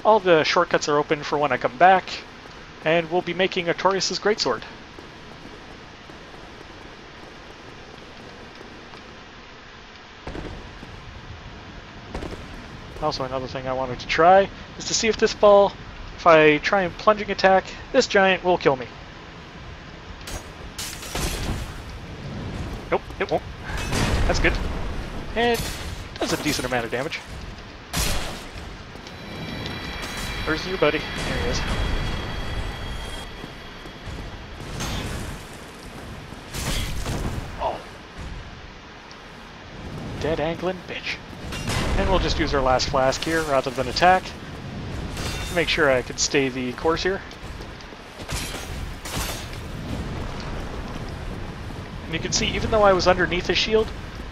All the shortcuts are open for when I come back, and we'll be making Artorias Greatsword. Also, another thing I wanted to try is to see if this ball, if I try and plunging attack, this giant will kill me. Nope, it won't. That's good. And it does a decent amount of damage. Where's you, buddy? There he is. Oh. Dead angling bitch. And we'll just use our last flask here rather than attack. Make sure I can stay the course here. And you can see, even though I was underneath his shield,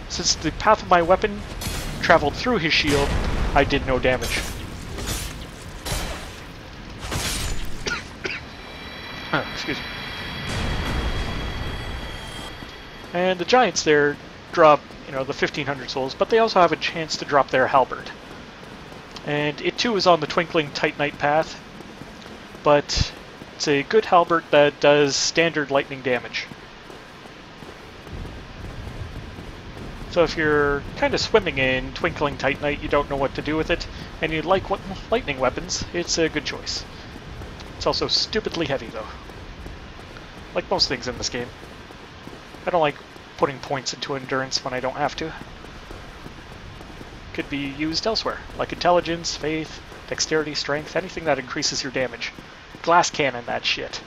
since the path of my weapon traveled through his shield, I did no damage. Oh, excuse me. And the giants there drop, the 1500 souls, but they also have a chance to drop their halberd. And it too is on the Twinkling Titanite path, but it's a good halberd that does standard lightning damage. So if you're kind of swimming in Twinkling Titanite, you don't know what to do with it, and you like lightning weapons, it's a good choice. It's also stupidly heavy, though. Like most things in this game. I don't like putting points into endurance when I don't have to. Could be used elsewhere, like intelligence, faith, dexterity, strength, anything that increases your damage. Glass cannon, that shit.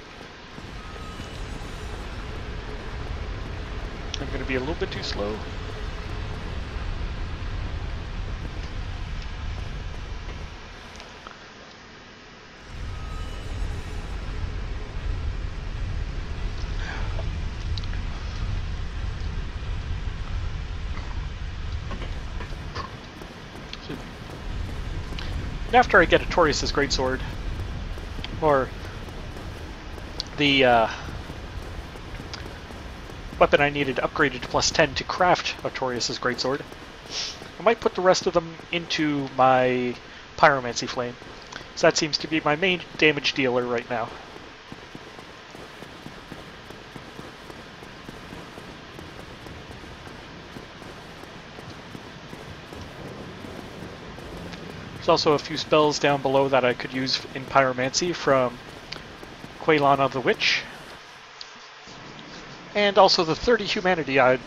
I'm going to be a little bit too slow. And after I get Artorias Greatsword, or the weapon I needed upgraded to +10 to craft Artorias Greatsword, I might put the rest of them into my Pyromancy Flame. So that seems to be my main damage dealer right now. There's also a few spells down below that I could use in Pyromancy from Quaylana the Witch. And also the 30 humanity I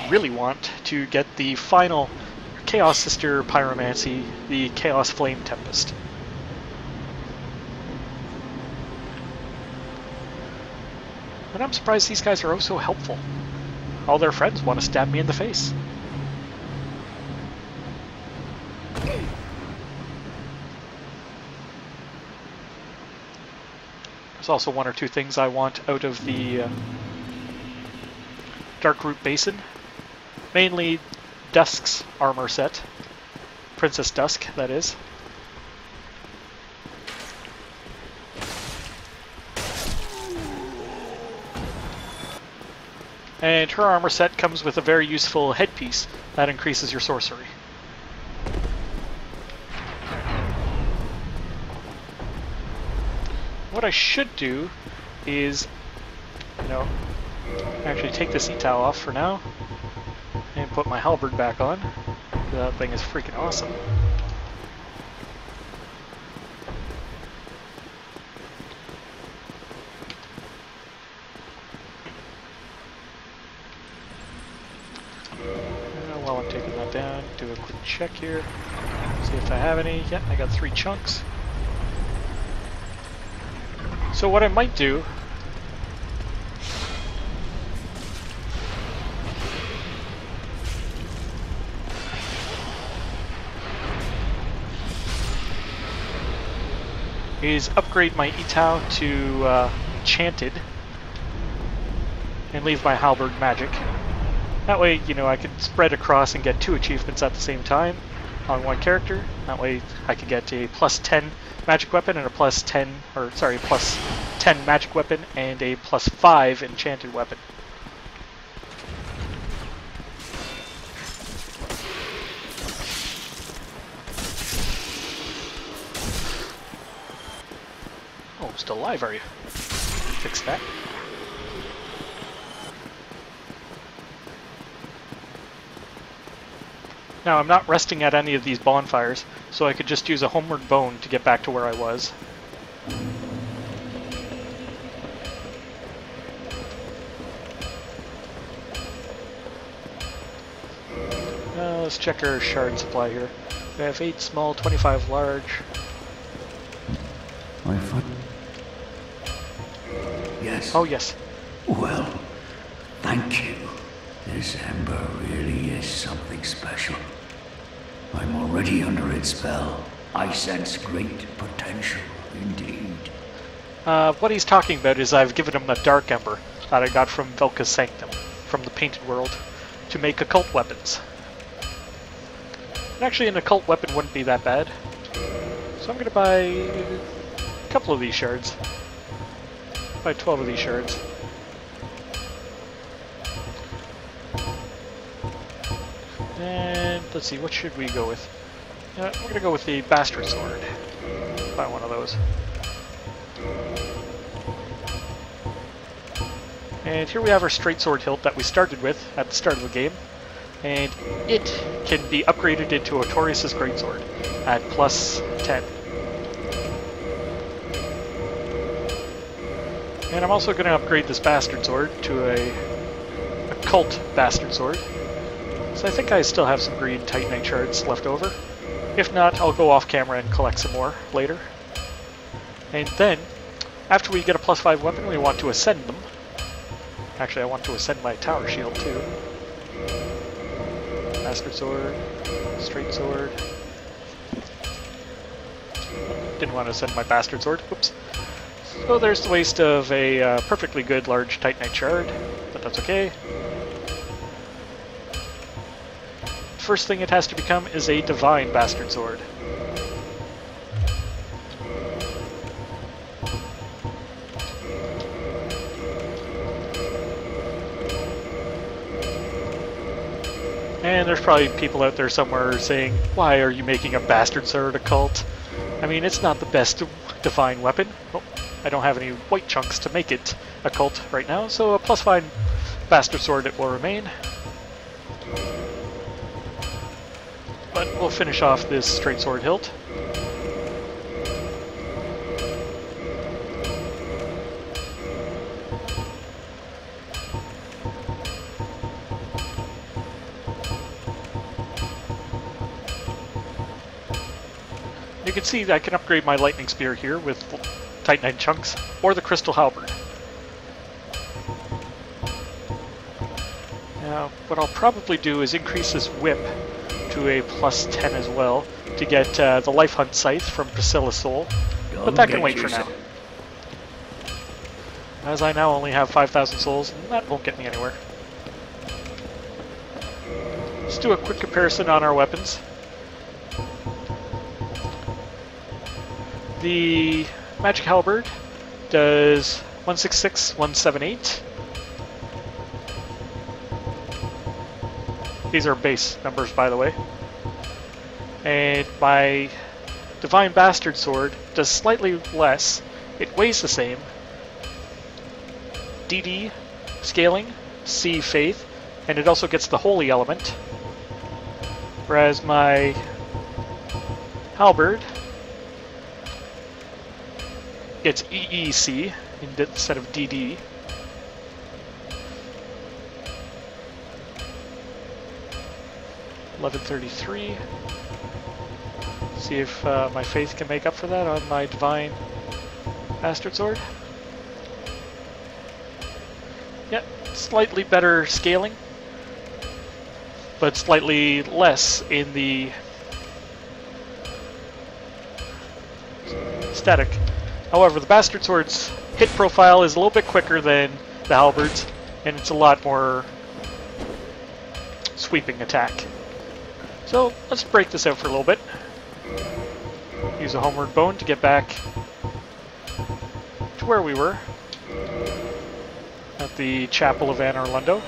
really want to get the final Chaos Sister Pyromancy, the Chaos Flame Tempest. And I'm surprised these guys are oh so helpful. all their friends want to stab me in the face. There's also one or two things I want out of the Darkroot Basin. Mainly Dusk's armor set. Princess Dusk, that is. And her armor set comes with a very useful headpiece that increases your sorcery. What I should do is, actually take this e-towel off for now and put my halberd back on. That thing is freaking awesome. While I'm taking that down, do a quick check here, see if I have any. Yeah, I got 3 chunks. So what I might do is upgrade my Etau to Enchanted and leave my Halberd Magic. That way, I could spread across and get 2 achievements at the same time on one character. That way I could get a plus 10 magic weapon and a plus 10 magic weapon and a plus 5 enchanted weapon. Oh, still alive, are you? Fix that. Now, I'm not resting at any of these bonfires, so I could just use a homeward bone to get back to where I was. Let's check our shard supply here. We have 8 small, 25 large. Yes. Oh, yes. Well, thank you. This ember really is something special. I'm already under its spell. I sense great potential, indeed. What he's talking about is I've given him a dark ember that I got from Velka's Sanctum, from the Painted World, to make occult weapons. And actually, an occult weapon wouldn't be that bad. So I'm going to buy a couple of these shards. Buy 12 of these shards. And let's see, what should we go with? We're going to go with the Bastard Sword. Buy one of those. And here we have our straight sword hilt that we started with at the start of the game. And it can be upgraded into Artorias Great Sword at plus 10. And I'm also going to upgrade this Bastard Sword to a Occult Bastard Sword. So I think I still have some green Titanite shards left over. If not, I'll go off camera and collect some more later. And then, after we get a plus 5 weapon, we want to ascend them. Actually, I want to ascend my tower shield too. Bastard Sword, Straight Sword. Didn't want to ascend my Bastard Sword, whoops. So there's the waste of a perfectly good large Titanite shard, but that's okay. First thing it has to become is a Divine Bastard Sword. And there's probably people out there somewhere saying, why are you making a Bastard Sword occult? I mean, it's not the best divine weapon. Oh, I don't have any white chunks to make it occult right now, so a plus 5 Bastard Sword it will remain. But we'll finish off this straight sword hilt. You can see that I can upgrade my lightning spear here with Titanite chunks, or the crystal halberd. what I'll probably do is increase this whip to a plus 10 as well to get the Life Hunt Scythe from Percilla's Soul, but that can wait for now. As I now only have 5,000 souls, and that won't get me anywhere. Let's do a quick comparison on our weapons. The Magic Halberd does 166, 178. These are base numbers, by the way. And my Divine Bastard Sword does slightly less. It weighs the same. DD, Scaling, C, Faith, and it also gets the Holy Element. Whereas my Halberd gets EEC instead of DD. $1133. See if my Faith can make up for that on my Divine Bastard Sword. Yep, slightly better scaling, but slightly less in the static. However, the Bastard Sword's hit profile is a little bit quicker than the Halberd's, and it's a lot more sweeping attack. So let's break this out for a little bit. Use a Homeward Bone to get back to where we were, at the Chapel of Anor Londo.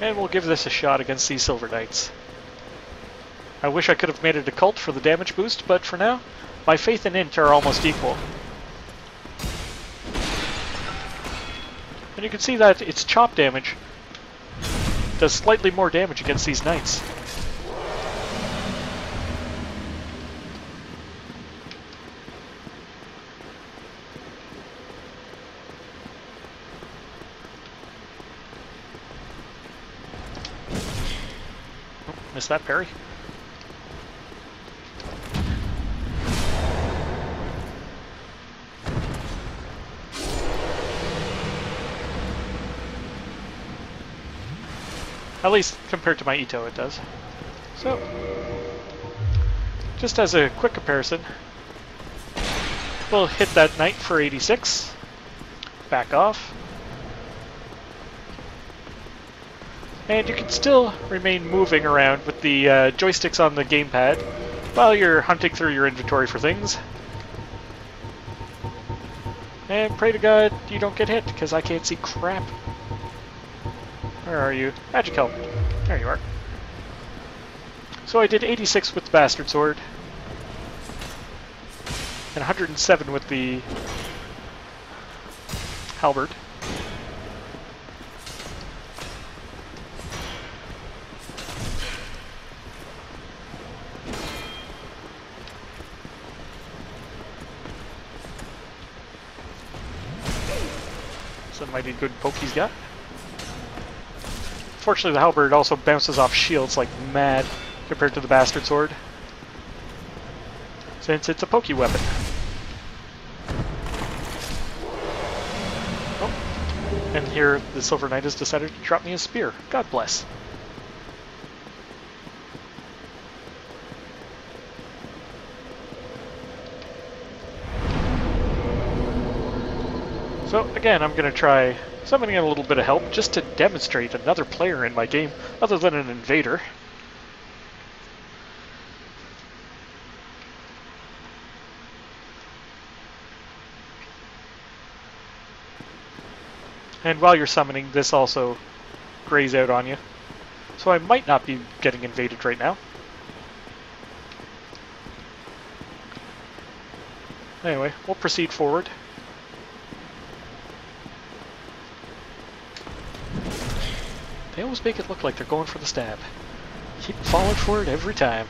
And we'll give this a shot against these Silver Knights. I wish I could have made it a cult for the damage boost, but for now, my Faith and Int are almost equal. And you can see that its chop damage does slightly more damage against these Knights. Missed that parry. At least compared to my Ito it does. So, just as a quick comparison, we'll hit that knight for 86, back off, and you can still remain moving around with the joysticks on the gamepad while you're hunting through your inventory for things. And pray to God you don't get hit, because I can't see crap. Where are you? Magic Helmet. There you are. So I did 86 with the Bastard Sword, and 107 with the Halberd. Some mighty good poke he's got. Fortunately, the Halberd also bounces off shields like mad compared to the Bastard Sword, since it's a pokey weapon. Oh, and here the Silver Knight has decided to drop me a spear. God bless. So again, I'm going to try summoning a little bit of help just to demonstrate another player in my game other than an invader. And while you're summoning, this also grays out on you. So I might not be getting invaded right now. Anyway, we'll proceed forward. They always make it look like they're going for the stab. Keep falling for it every time.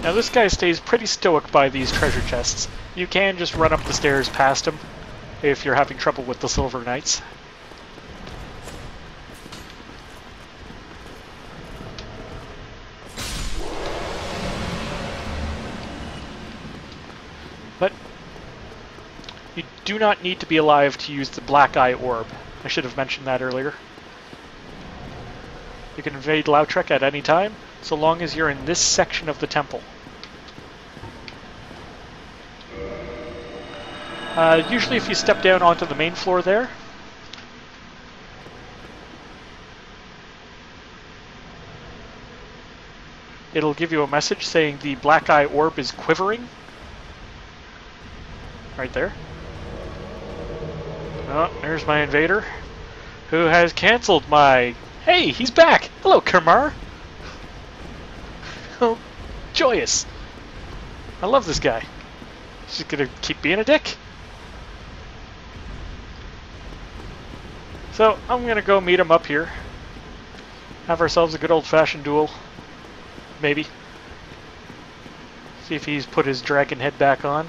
Now this guy stays pretty stoic by these treasure chests. You can just run up the stairs past him if you're having trouble with the Silver Knights. But you do not need to be alive to use the Black Eye Orb. I should have mentioned that earlier. You can invade Lautrec at any time, so long as you're in this section of the temple. Usually if you step down onto the main floor there, it'll give you a message saying the Black Eye Orb is quivering. Right there. Oh, there's my invader, who has cancelled my... Hey, he's back! Hello, Kermar! Oh, joyous. I love this guy. He's just gonna keep being a dick. So, I'm gonna go meet him up here. Have ourselves a good old-fashioned duel. Maybe. See if he's put his dragon head back on.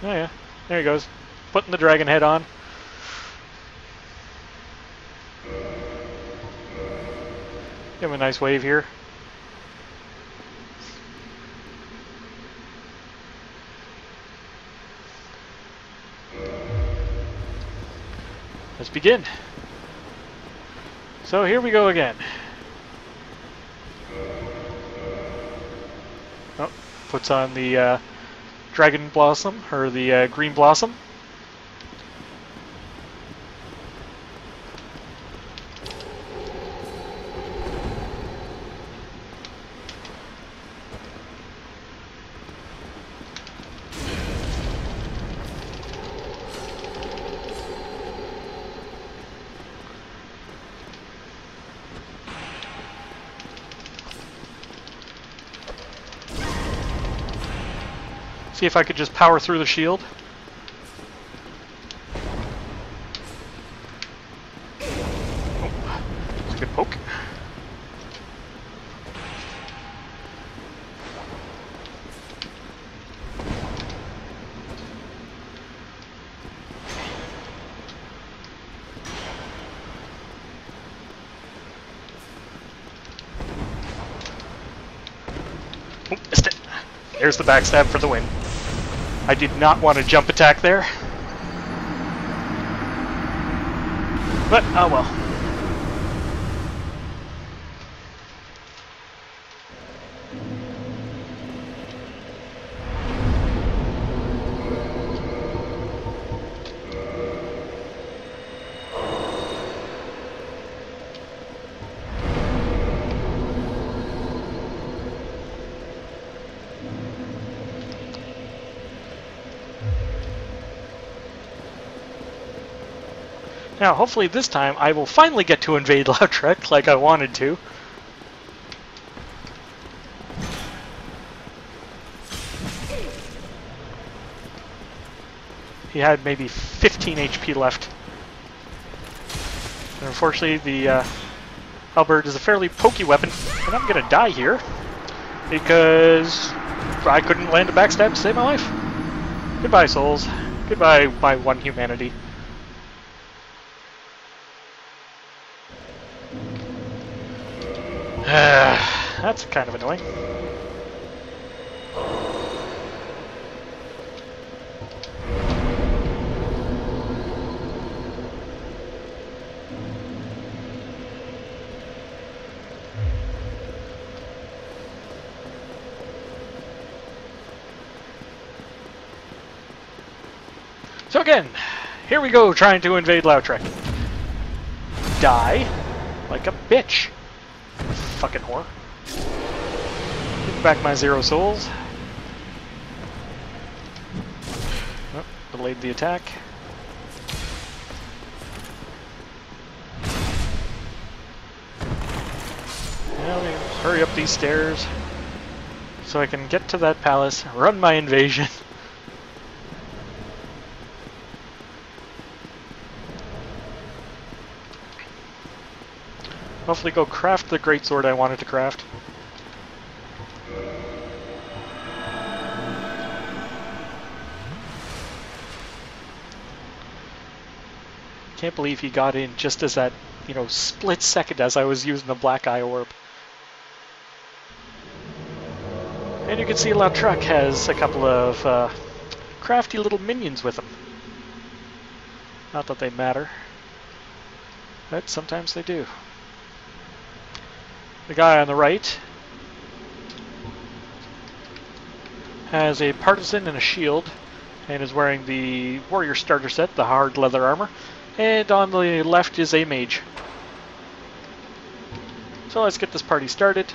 Oh yeah, there he goes. Putting the dragon head on. Give him a nice wave here. Let's begin. So here we go again. Oh, puts on the Dragon Blossom, or the Green Blossom. See if I could just power through the shield. Oh, that's a good poke. Oh, missed it. There's the backstab for the win. I did not want to jump attack there. But, oh well. Now, hopefully this time I will finally get to invade Lautrec like I wanted to. He had maybe 15 HP left. And unfortunately, the halberd is a fairly pokey weapon, and I'm gonna die here because I couldn't land a backstab to save my life. Goodbye, souls. Goodbye, my one humanity. That's kind of annoying. So again, here we go trying to invade Lautrec. Die like a bitch. Fucking whore. Give back my 0 souls. Oh, delayed the attack. Now we hurry up these stairs so I can get to that palace, run my invasion. Hopefully go craft the greatsword I wanted to craft. Can't believe he got in just as that, you know, split second as I was using the black eye orb. And you can see Lautrec has a couple of crafty little minions with him. Not that they matter, but sometimes they do. The guy on the right has a partisan and a shield, and is wearing the warrior starter set, the hard leather armor. And on the left is a mage. So let's get this party started.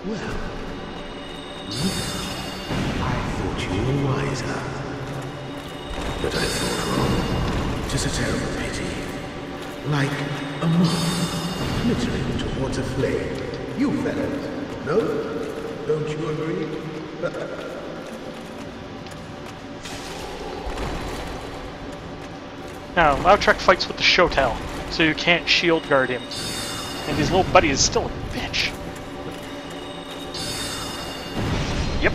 Well, I thought you were wiser. But I thought wrong. 'Tis a terrible pity. Like a moth flittering towards a flame. You fellas, no? Don't you agree? Now, Lautrec fights with the Shotel, so you can't shield guard him. And his little buddy is still a bitch. Yep.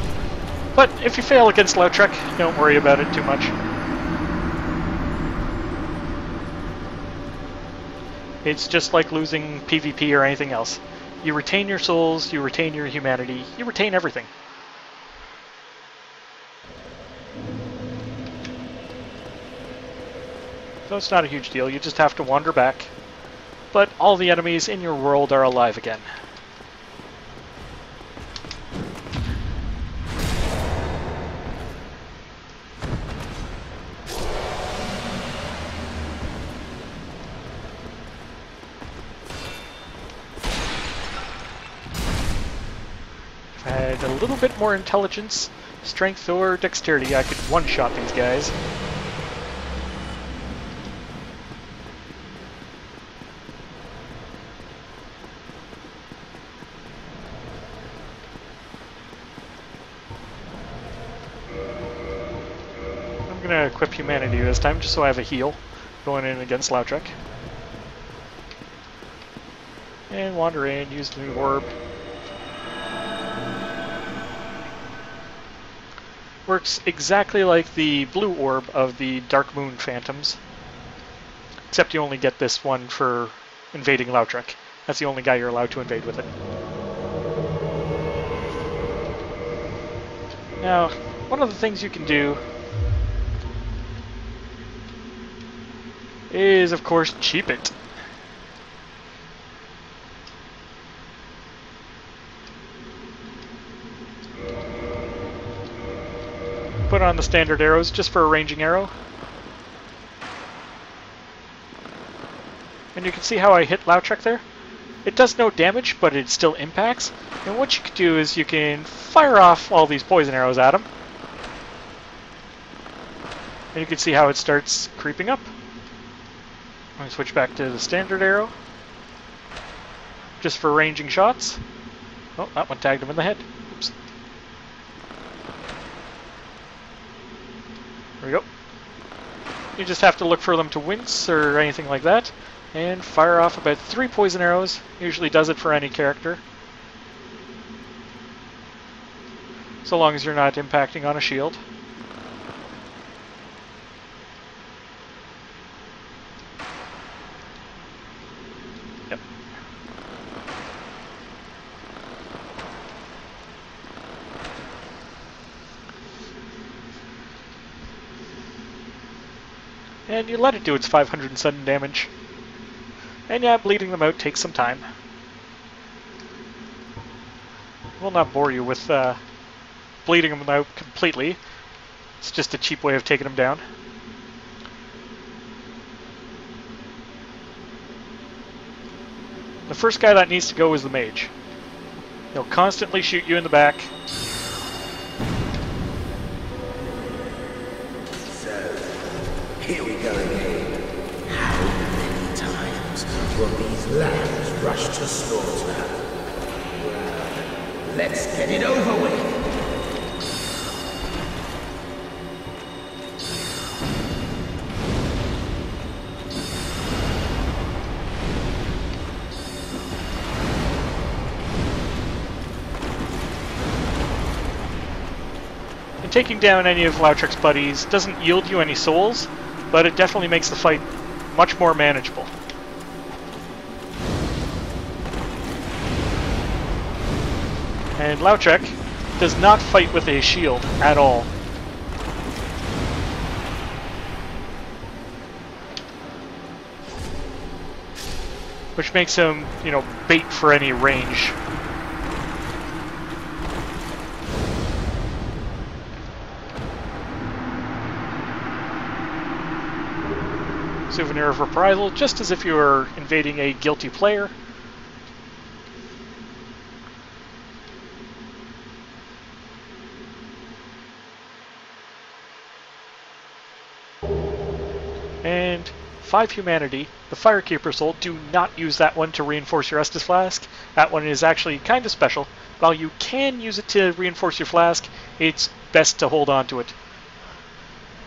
But if you fail against Lautrec, don't worry about it too much. It's just like losing PvP or anything else. You retain your souls, you retain your humanity, you retain everything. So it's not a huge deal, you just have to wander back. But all the enemies in your world are alive again. If I had a little bit more intelligence, strength, or dexterity, I could one-shot these guys. I'm gonna equip humanity this time, just so I have a heal going in against Lautrec. And wander in, use the new orb. Works exactly like the blue orb of the Dark Moon Phantoms, except you only get this one for invading Lautrec. That's the only guy you're allowed to invade with it. Now, one of the things you can do is, of course, cheap it. Put on the standard arrows just for a ranging arrow. And you can see how I hit Lautrec there. It does no damage, but it still impacts. And what you can do is you can fire off all these poison arrows at him. And you can see how it starts creeping up. I'm going to switch back to the standard arrow. Just for ranging shots. Oh, that one tagged him in the head. Oops. There we go. You just have to look for them to wince or anything like that. And fire off about 3 poison arrows. Usually does it for any character. So long as you're not impacting on a shield. Yep. And you let it do its 500 sudden damage. And yeah, bleeding them out takes some time. Will not bore you with bleeding them out completely. It's just a cheap way of taking them down. The first guy that needs to go is the mage. He'll constantly shoot you in the back. So, here we go again. How many times will these lambs rush to slaughter? Let's get it over with. And taking down any of Lautric's buddies doesn't yield you any souls, but it definitely makes the fight much more manageable. And Lautrec does not fight with a shield at all. Which makes him, you know, bait for any range. Souvenir of Reprisal, just as if you were invading a guilty player. And 5 humanity. The Firekeeper Soul, do not use that one to reinforce your Estus Flask. That one is actually kind of special. While you can use it to reinforce your flask, it's best to hold on to it.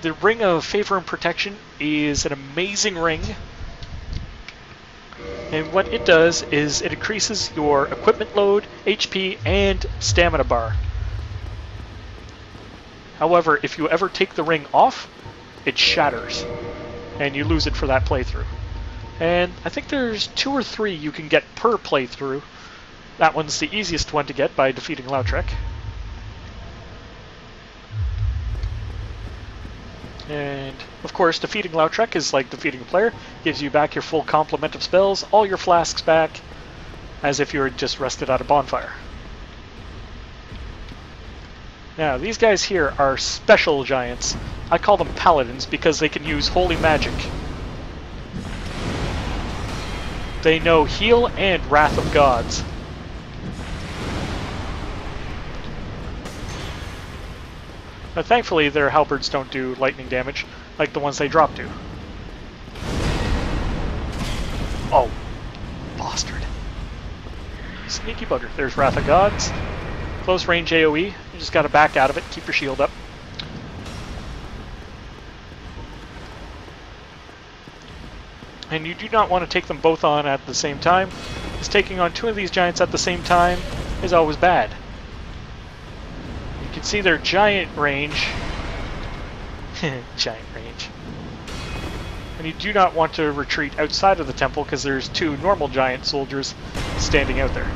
The Ring of Favor and Protection is an amazing ring. And what it does is it increases your equipment load, HP, and stamina bar. However, if you ever take the ring off, it shatters, and you lose it for that playthrough. And I think there's 2 or 3 you can get per playthrough. That one's the easiest one to get by defeating Lautrec. And, of course, defeating Lautrec is like defeating a player. Gives you back your full complement of spells, all your flasks back, as if you were just rested at a bonfire. Now, these guys here are special giants. I call them paladins because they can use holy magic. They know heal and wrath of gods. Now, thankfully, their halberds don't do lightning damage like the ones they drop do. Oh, bastard. Sneaky bugger. There's Wrath of Gods. Close range AoE. You just gotta back out of it, keep your shield up. And you do not want to take them both on at the same time, because taking on 2 of these giants at the same time is always bad. You can see their giant range. Giant range. And you do not want to retreat outside of the temple because there's 2 normal giant soldiers standing out there.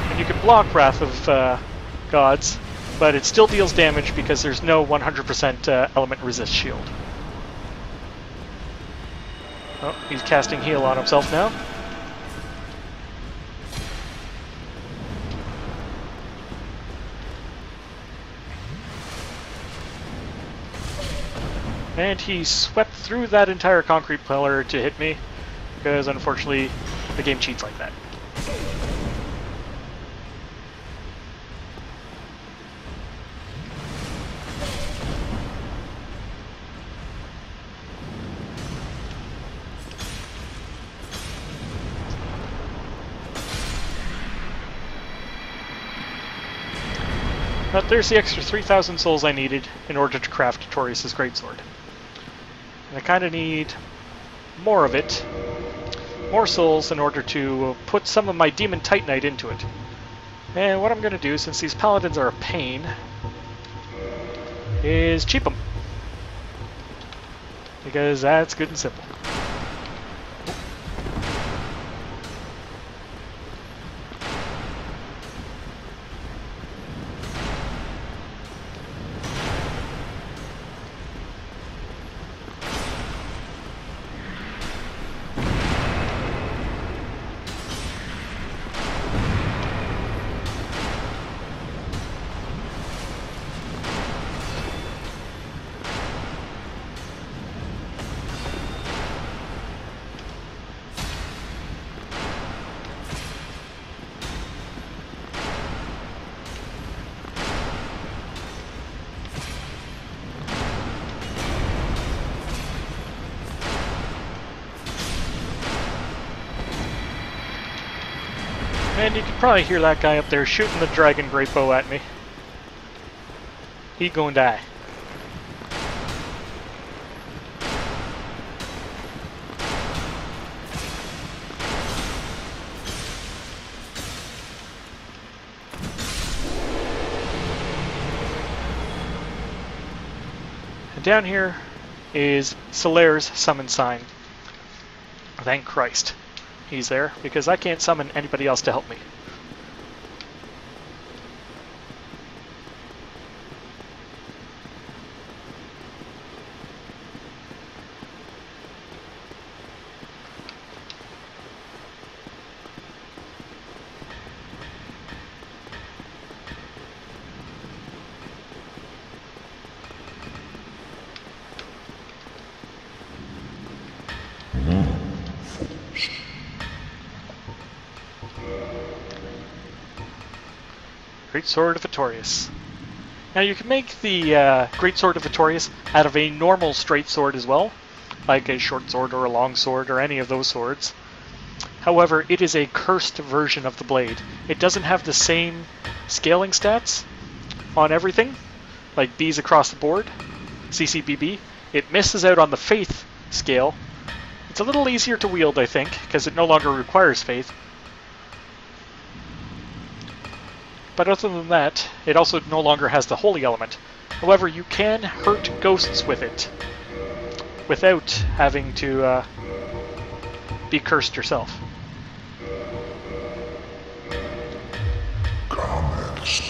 And you can block Wrath of Gods, but it still deals damage because there's no 100% element resist shield. Oh, he's casting heal on himself now. And he swept through that entire concrete pillar to hit me, because unfortunately the game cheats like that. But there's the extra 3,000 souls I needed in order to craft Artorias' Greatsword. And I kind of need more of it, more souls, in order to put some of my Demon Titanite into it. And what I'm going to do, since these paladins are a pain, is cheap them. Because that's good and simple. And you can probably hear that guy up there shooting the dragon great bow at me. He gonna die. And down here is Solaire's summon sign. Thank Christ he's there, because I can't summon anybody else to help me. Great Sword of Artorias. Now you can make the Great Sword of Artorias out of a normal straight sword as well, like a short sword or a long sword or any of those swords. However, it is a cursed version of the blade. It doesn't have the same scaling stats on everything, like B's across the board, CCBB. It misses out on the Faith scale. It's a little easier to wield, I think, because it no longer requires Faith. But other than that, it also no longer has the holy element. However, you can hurt ghosts with it without having to be cursed yourself. Comments.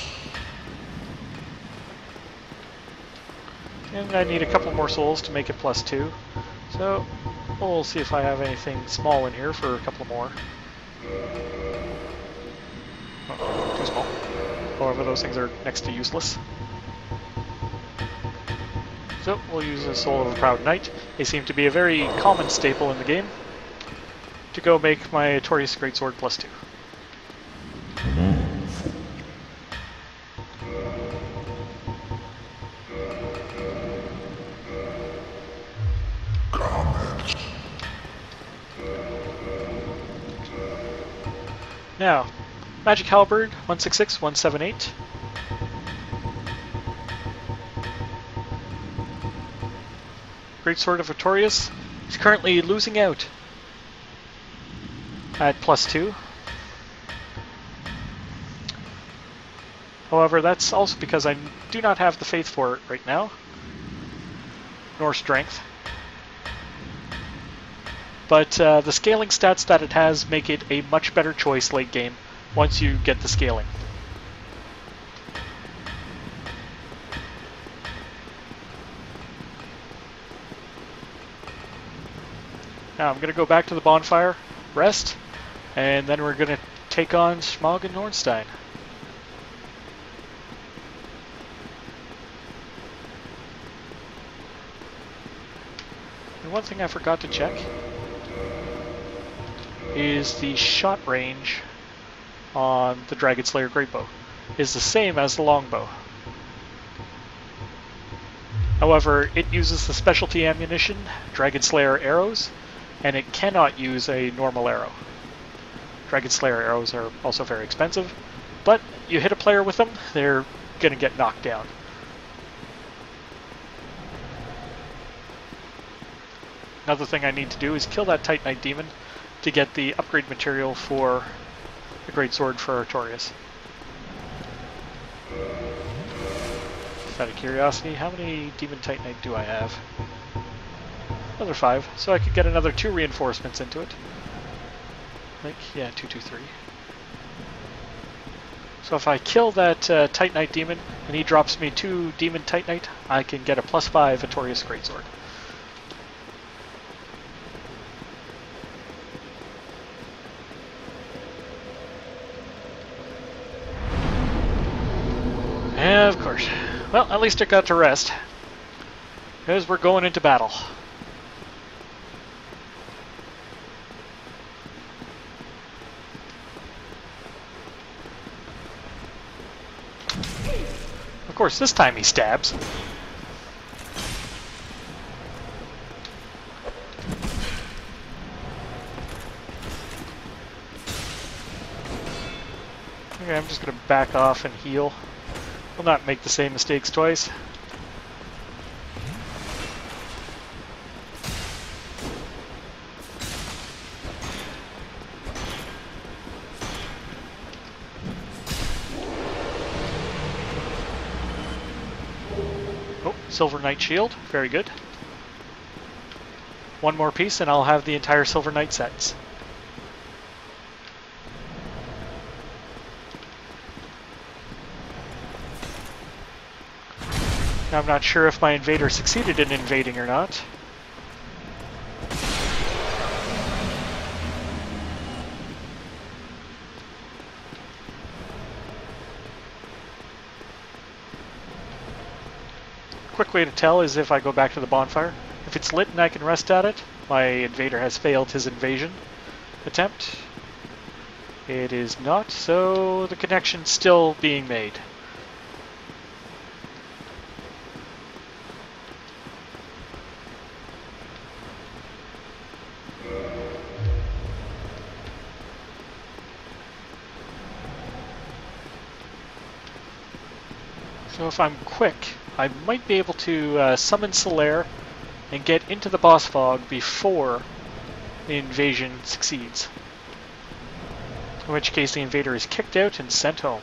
And I need a couple more souls to make it +2. So we'll see if I have anything small in here for a couple more. Oh, too small. However, those things are next to useless. So we'll use a Soul of a Proud Knight. They seem to be a very common staple in the game to go make my Artorias Great Sword +2. Comments. Now, Magic Halberd 166, 178. Great Sword of Artorias is currently losing out at +2. However, that's also because I do not have the faith for it right now, nor strength. But the scaling stats that it has make it a much better choice late game once you get the scaling. Now I'm going to go back to the bonfire, rest, and then we're going to take on Smog and Ornstine. And one thing I forgot to check is the shot range on the Dragon Slayer Great Bow is the same as the longbow. However, it uses the specialty ammunition, Dragon Slayer arrows, and it cannot use a normal arrow. Dragon Slayer arrows are also very expensive, but you hit a player with them, they're gonna get knocked down. Another thing I need to do is kill that Titanite demon to get the upgrade material for the Great Sword for Artorias. Just out of curiosity, how many Demon Titanite do I have? Another 5, so I could get another 2 reinforcements into it. Like, yeah, 2, 2, 3. So if I kill that Titanite demon and he drops me 2 Demon Titanite, I can get a +5 Artorias Greatsword. Yeah, of course. Well, at least I got to rest, because we're going into battle. Of course, this time he stabs. Okay, I'm just going to back off and heal. We'll not make the same mistakes twice. Oh, Silver Knight Shield. Very good. One more piece and I'll have the entire Silver Knight sets. Now, I'm not sure if my invader succeeded in invading or not. Quick way to tell is if I go back to the bonfire. If it's lit and I can rest at it, my invader has failed his invasion attempt. It is not, so the connection's still being made. So if I'm quick, I might be able to summon Solaire and get into the boss fog before the invasion succeeds. In which case the invader is kicked out and sent home.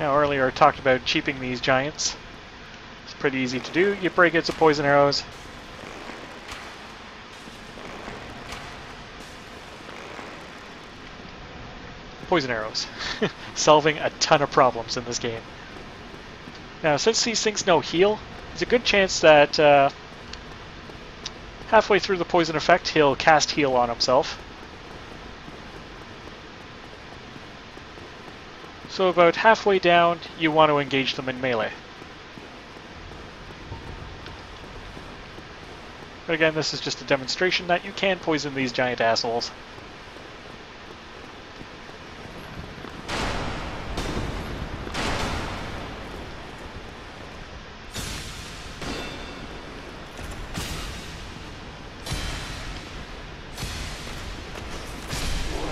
Now earlier I talked about cheaping these giants. It's pretty easy to do. You break out some poison arrows. Poison arrows. Solving a ton of problems in this game. Now, since these things no heal, there's a good chance that halfway through the poison effect, he'll cast heal on himself. So about halfway down, you want to engage them in melee. But again, this is just a demonstration that you can poison these giant assholes.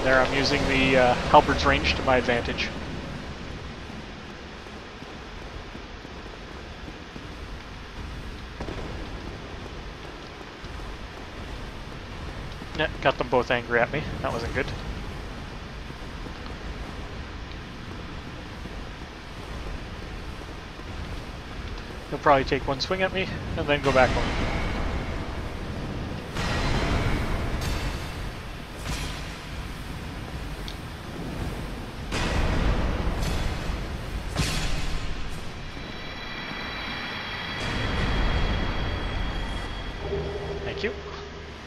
There, I'm using the halberd's range to my advantage. Yeah, got them both angry at me. That wasn't good. He'll probably take one swing at me and then go back home.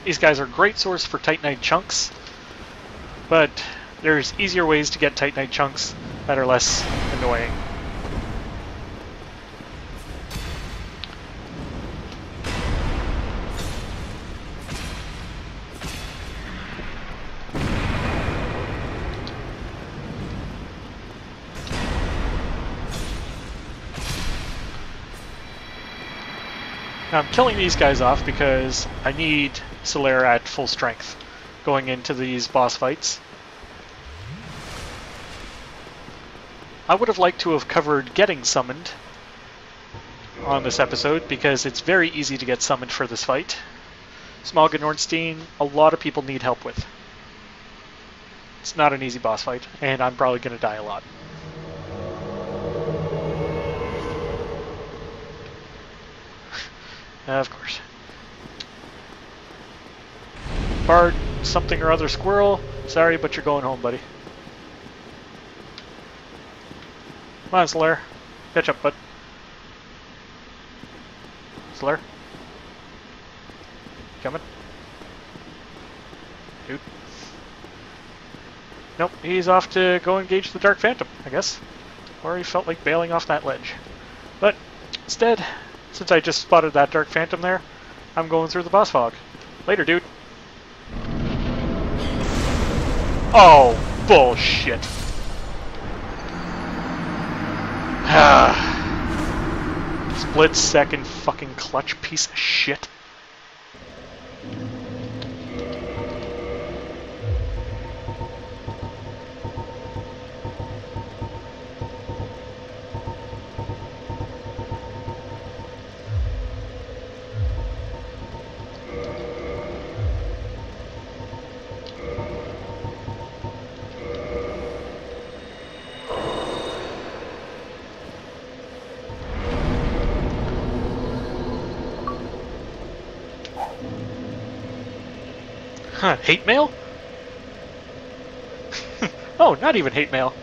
These guys are a great source for Titanite chunks, but there's easier ways to get Titanite chunks that are less annoying. Now I'm killing these guys off because I need Solaire at full strength going into these boss fights. I would have liked to have covered getting summoned on this episode because it's very easy to get summoned for this fight. Smog and Ornstine, a lot of people need help with. It's not an easy boss fight, and I'm probably going to die a lot. Of course. Bard, something or other squirrel. Sorry, but you're going home, buddy. Come on, Solaire. Catch up, bud. Solaire? Coming? Dude. Nope, he's off to go engage the Dark Phantom, I guess. Or he felt like bailing off that ledge. But instead, since I just spotted that Dark Phantom there, I'm going through the boss fog. Later, dude. Oh, bullshit. Split second fucking clutch piece of shit. Hate mail? Oh, not even hate mail.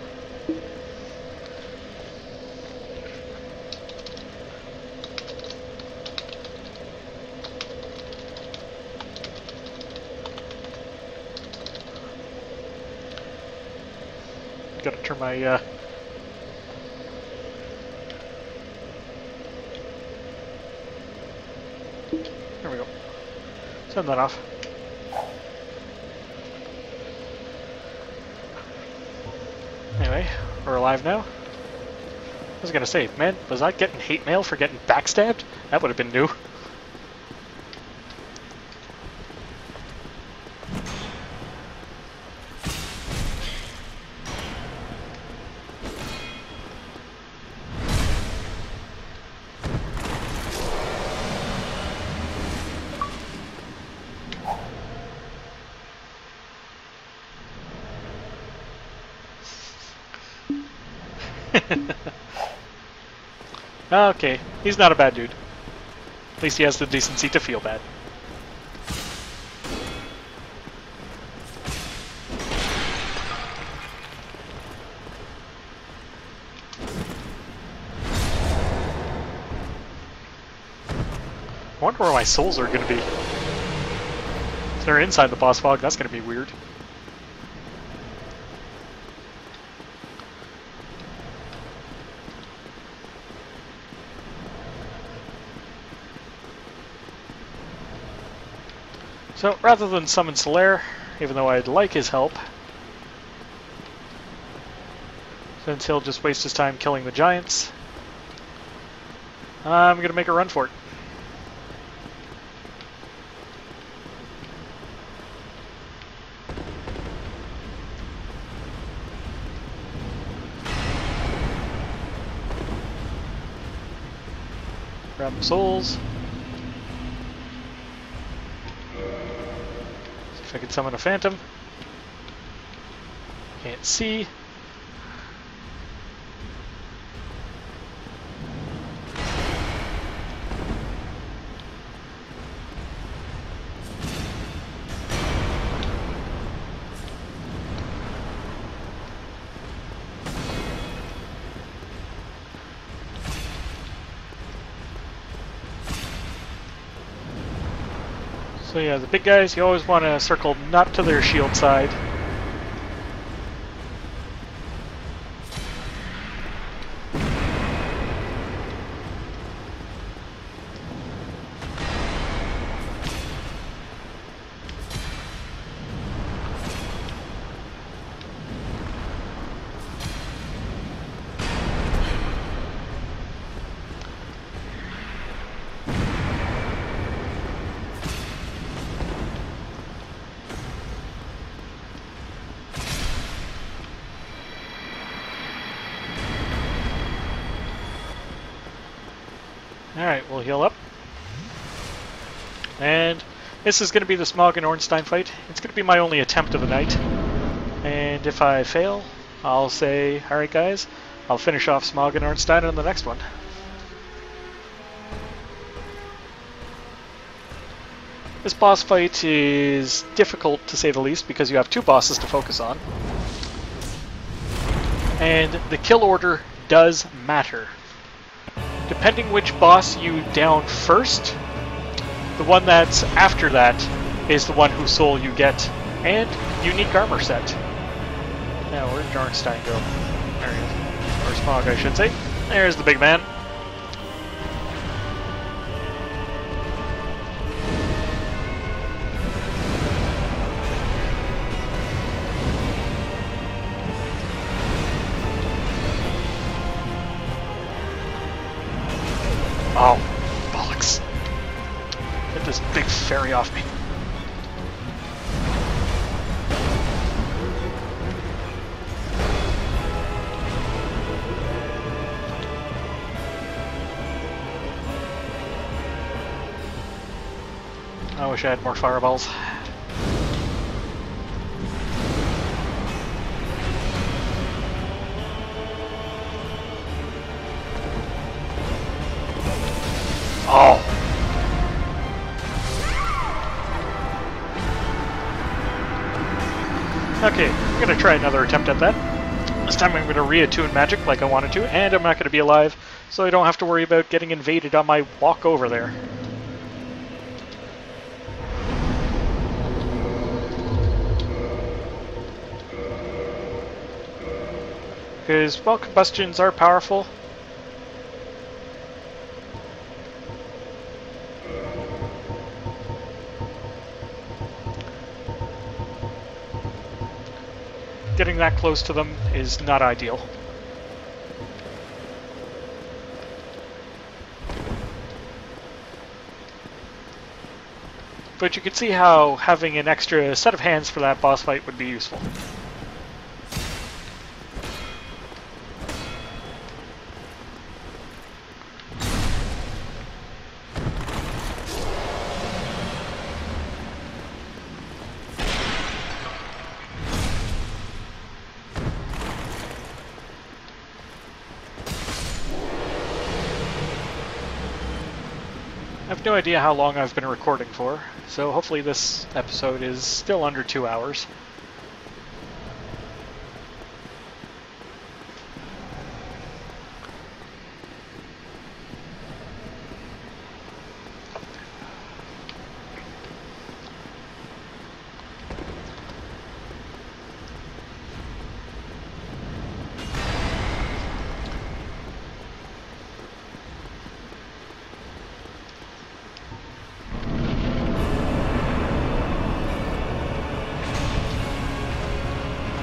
Gotta turn my, There we go. Send that off. Anyway, we're alive now. I was gonna say, man, was I getting hate mail for getting backstabbed? That would have been new. Okay, he's not a bad dude. At least he has the decency to feel bad. I wonder where my souls are going to be. If they're inside the boss fog, that's going to be weird. So, rather than summon Solaire, even though I'd like his help, since he'll just waste his time killing the giants, I'm going to make a run for it. Grab the souls. If I could summon a phantom. Can't see. So yeah, the big guys, you always want to circle not to their shield side. Alright, we'll heal up. And this is going to be the Smog and Ornstine fight. It's going to be my only attempt of the night. And if I fail, I'll say, alright guys, I'll finish off Smog and Ornstine on the next one. This boss fight is difficult to say the least because you have two bosses to focus on. And the kill order does matter. Depending which boss you down first, the one that's after that is the one whose soul you get, and unique armor set. Now, where'd Darksouls go? There he is. Or Smog, I should say. There's the big man. Oh, bollocks. Get this big fairy off me. I wish I had more fireballs. Oh! try another attempt at that. This time I'm going to reattune magic like I wanted to, and I'm not going to be alive, so I don't have to worry about getting invaded on my walk over there. Because while combustions are powerful, getting that close to them is not ideal. But you can see how having an extra set of hands for that boss fight would be useful. I have no idea how long I've been recording for, so hopefully this episode is still under 2 hours.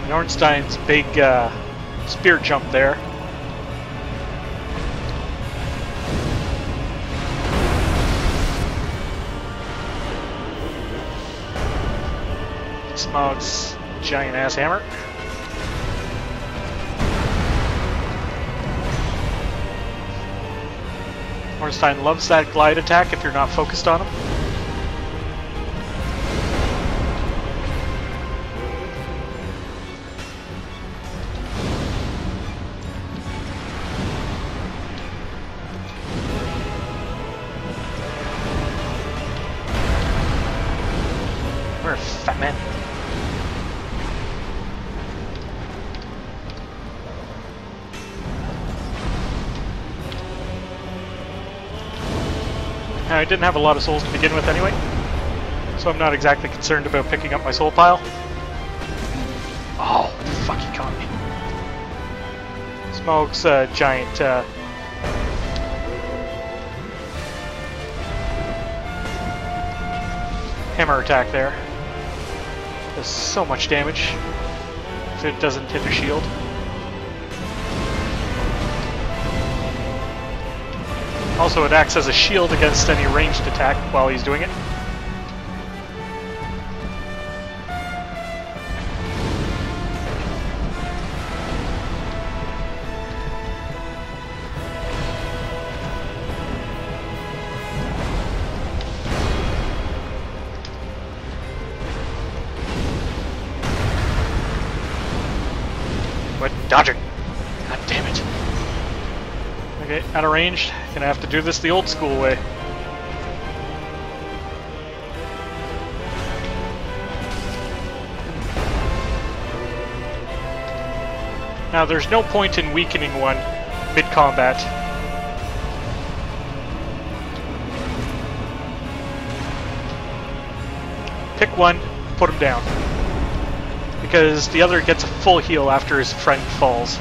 Ornstine's big spear jump there. Smog's giant ass hammer. Ornstine loves that glide attack if you're not focused on him. Fat man. Now, I didn't have a lot of souls to begin with anyway, so I'm not exactly concerned about picking up my soul pile. Oh, fuck, he caught me. Smog's giant hammer attack there. Does so much damage if it doesn't hit the shield. Also, it acts as a shield against any ranged attack while he's doing it. Dodging. God damn it. Okay, out of range. Gonna have to do this the old school way. Now, there's no point in weakening one mid-combat. Pick one, put him down. Because the other gets a full heal after his friend falls.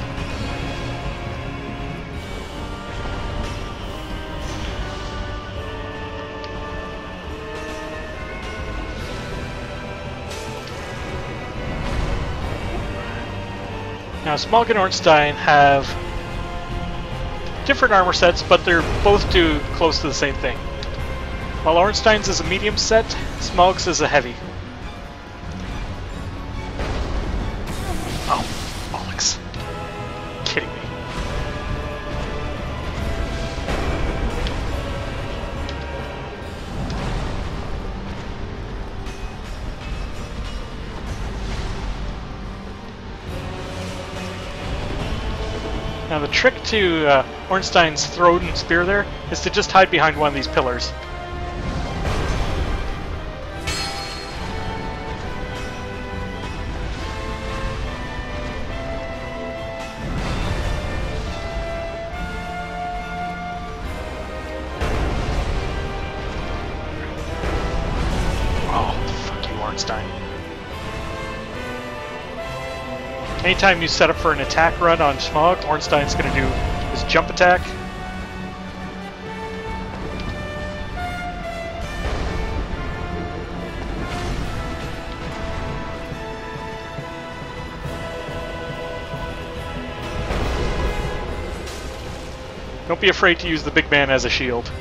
Now, Smog and Ornstine have different armor sets, but they're both do close to the same thing. While Ornstine's is a medium set, Smog's is a heavy. Oh, bollocks. Kidding me. Now the trick to Ornstein's throat and spear there is to just hide behind one of these pillars. Ornstine. Anytime you set up for an attack run on Smog, Ornstine's going to do his jump attack. Don't be afraid to use the big man as a shield.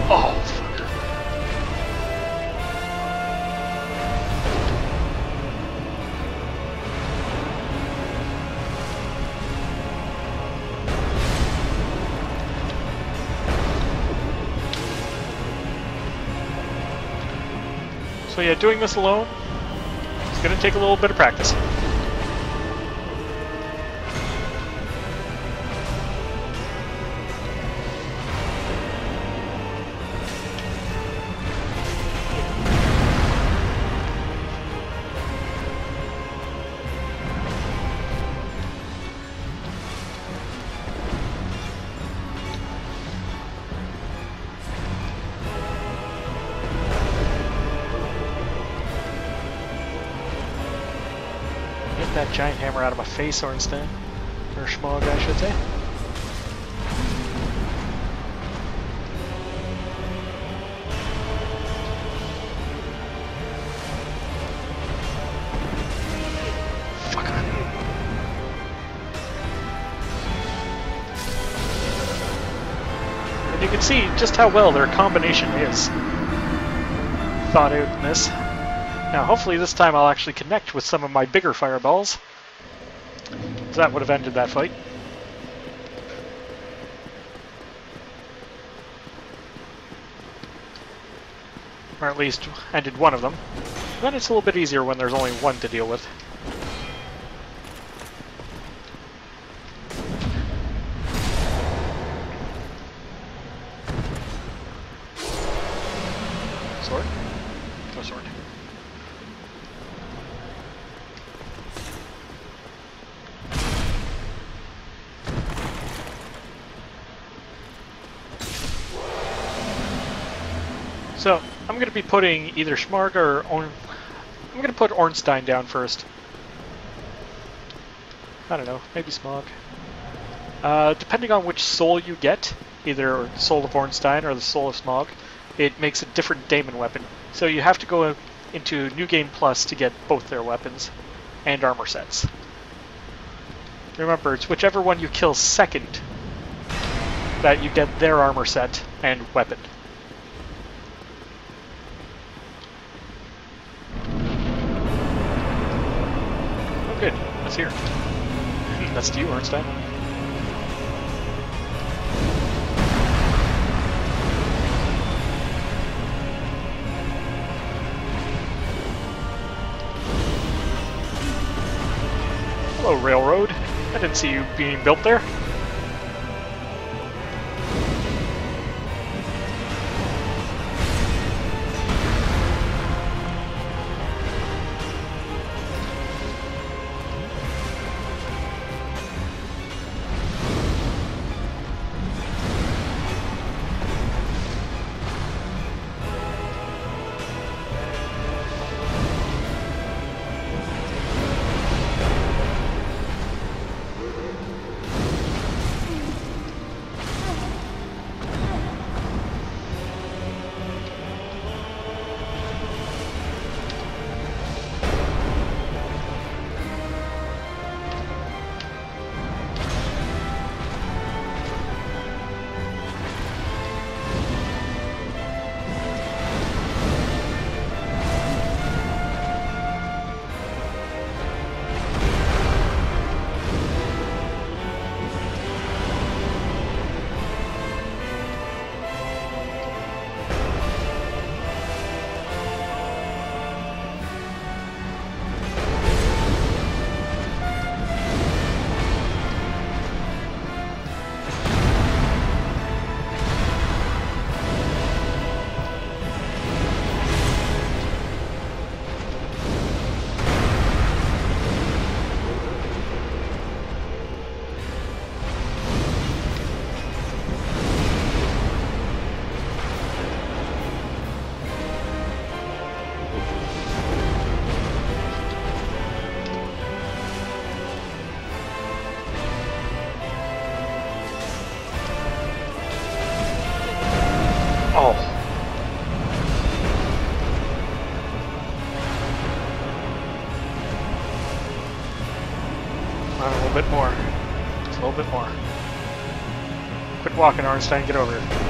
Oh, fucker. So yeah, doing this alone is going to take a little bit of practice. Get that giant hammer out of my face, Ornstine. Or Smog, I should say. Fuck on. And you can see just how well their combination is thought out in this. Now, hopefully this time I'll actually connect with some of my bigger fireballs. So that would have ended that fight. Or at least ended one of them. Then it's a little bit easier when there's only one to deal with. Sword? No sword. So, I'm going to be putting either Smog or I'm going to put Ornstine down first. I don't know, maybe Smog. Depending on which soul you get, either Soul of Ornstine or the Soul of Smog, it makes a different daemon weapon. So you have to go into New Game Plus to get both their weapons and armor sets. Remember, it's whichever one you kill second that you get their armor set and weapon. Oh good, that's here. That's to you, Ornstine. Hello, Railroad. I didn't see you being built there. Quit walking, Ornstine. Get over here.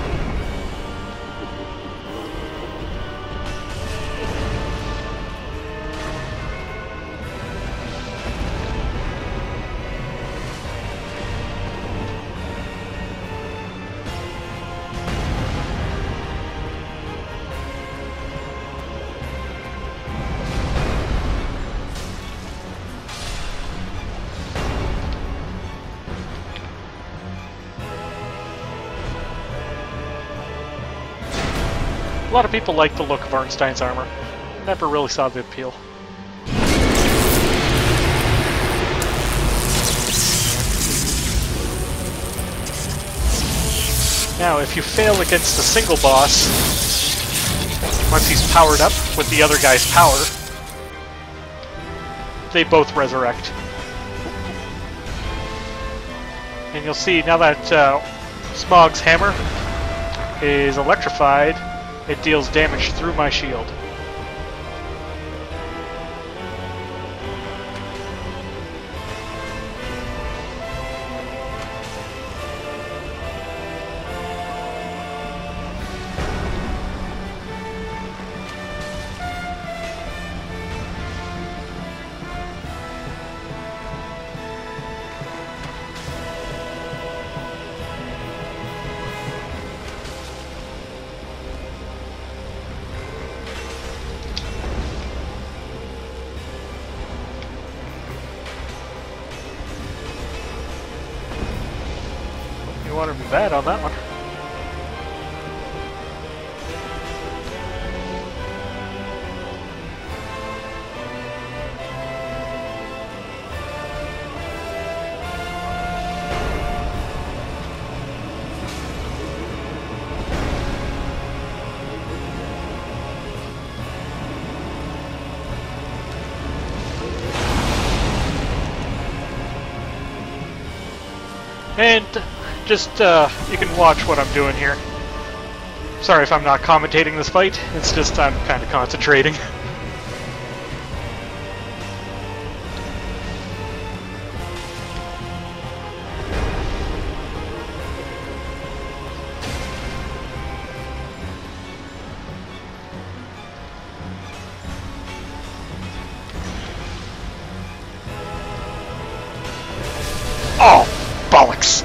A lot of people like the look of Ornstine's armor. Never really saw the appeal. Now, if you fail against a single boss, once he's powered up with the other guy's power, they both resurrect. And you'll see, now that Smog's hammer is electrified, it deals damage through my shield. You wanted me bad on that one. And just, you can watch what I'm doing here. Sorry if I'm not commentating this fight, it's just I'm kind of concentrating. Oh, bollocks!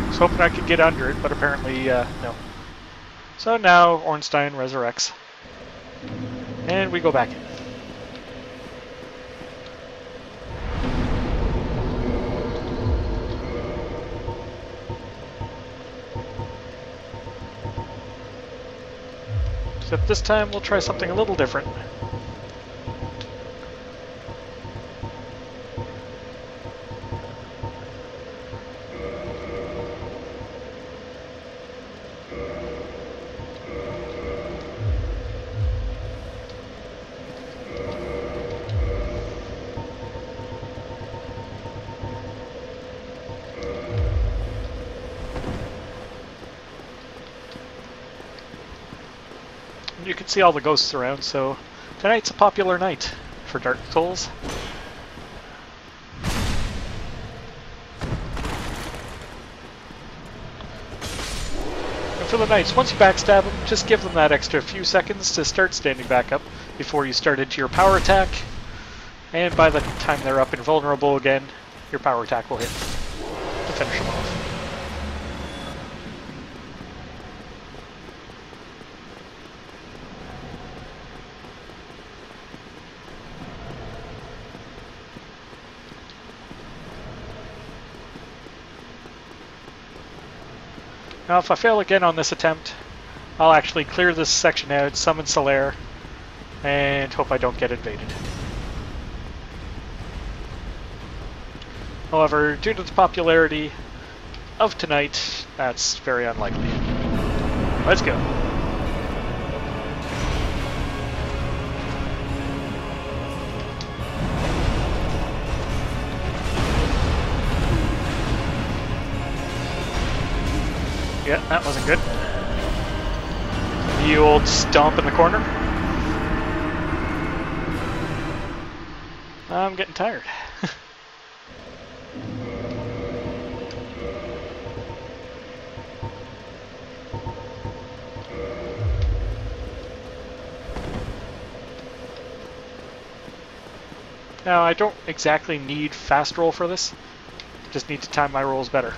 I was hoping I could get under it, but apparently, no. So now Ornstine resurrects. And we go back in. Except this time we'll try something a little different. You can see all the ghosts around, so tonight's a popular night for Darksouls. And for the knights, once you backstab them, just give them that extra few seconds to start standing back up before you start into your power attack. And by the time they're up and vulnerable again, your power attack will hit to finish them off. Now if I fail again on this attempt, I'll actually clear this section out, summon Solaire, and hope I don't get invaded. However, due to the popularity of tonight, that's very unlikely. Let's go. Yeah, that wasn't good. The old stomp in the corner. I'm getting tired. Now, I don't exactly need fast roll for this. Just need to time my rolls better.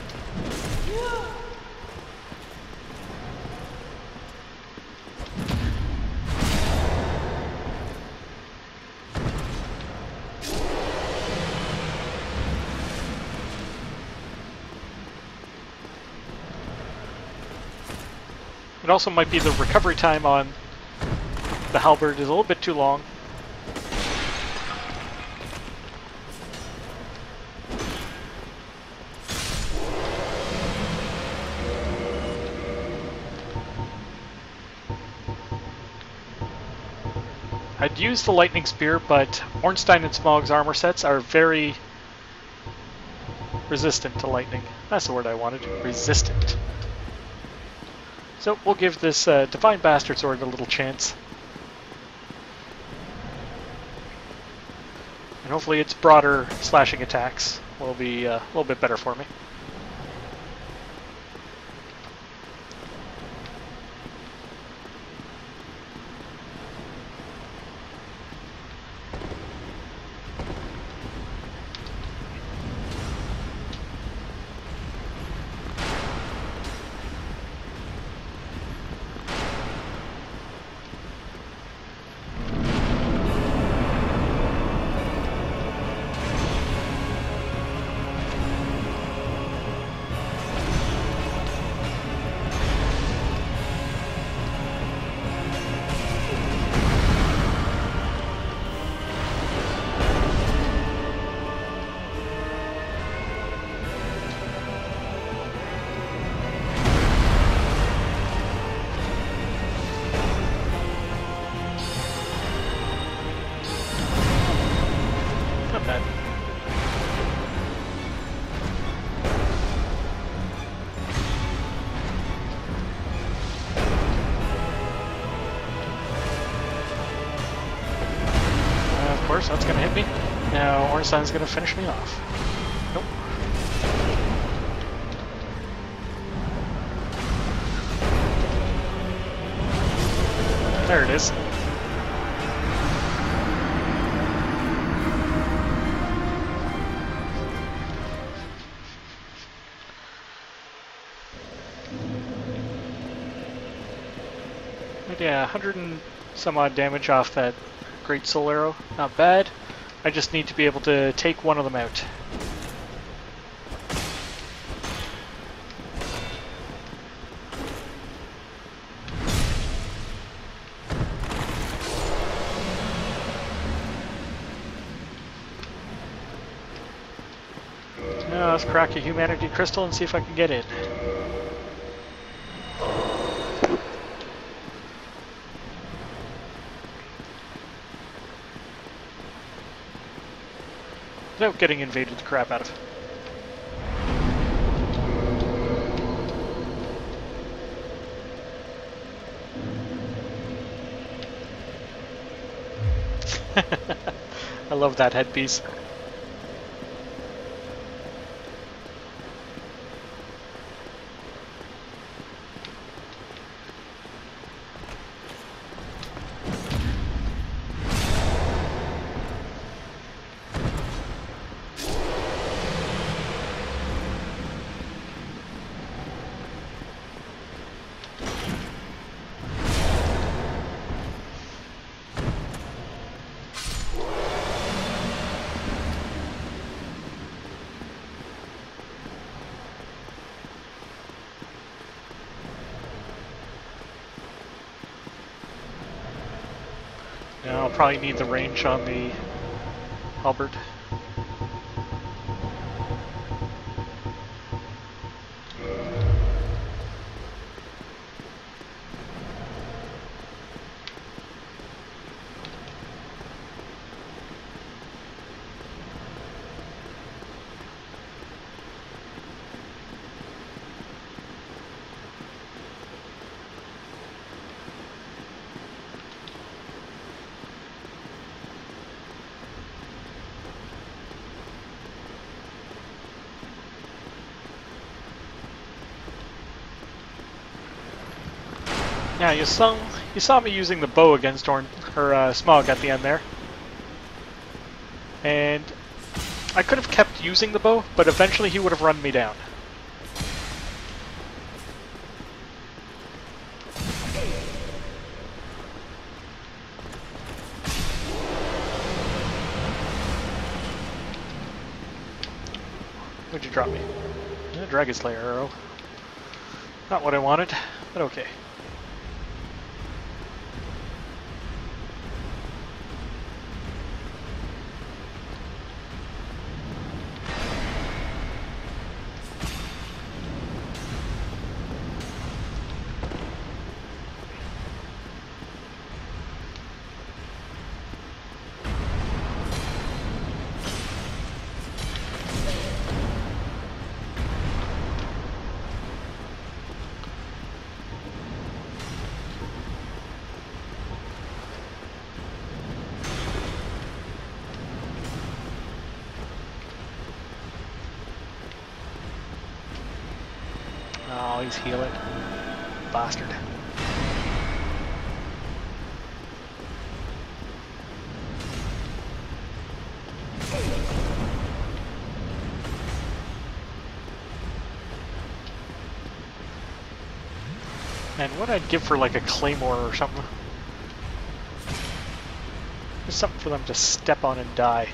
It also might be the recovery time on the halberd is a little bit too long. I'd use the lightning spear, but Ornstine and Smog's armor sets are very resistant to lightning. That's the word I wanted. Resistant. So we'll give this Divine Bastard Sword a little chance. And hopefully its broader slashing attacks will be a little bit better for me. That's going to hit me. Now Ornstine's going to finish me off. Nope. There it is. But yeah, 100 and some odd damage off that Great Soul Arrow. Not bad. I just need to be able to take one of them out. Now let's crack a Humanity Crystal and see if I can get it. Without getting invaded the crap out of. I love that headpiece. Now I'll probably need the range on the halberd. Yeah, you saw me using the bow against Smog at the end there. And I could have kept using the bow, but eventually he would have run me down. What'd you drop me? A Dragon Slayer arrow. Not what I wanted, but okay. Oh, he's healing. Bastard. And what I'd give for like a claymore or something. Just something for them to step on and die.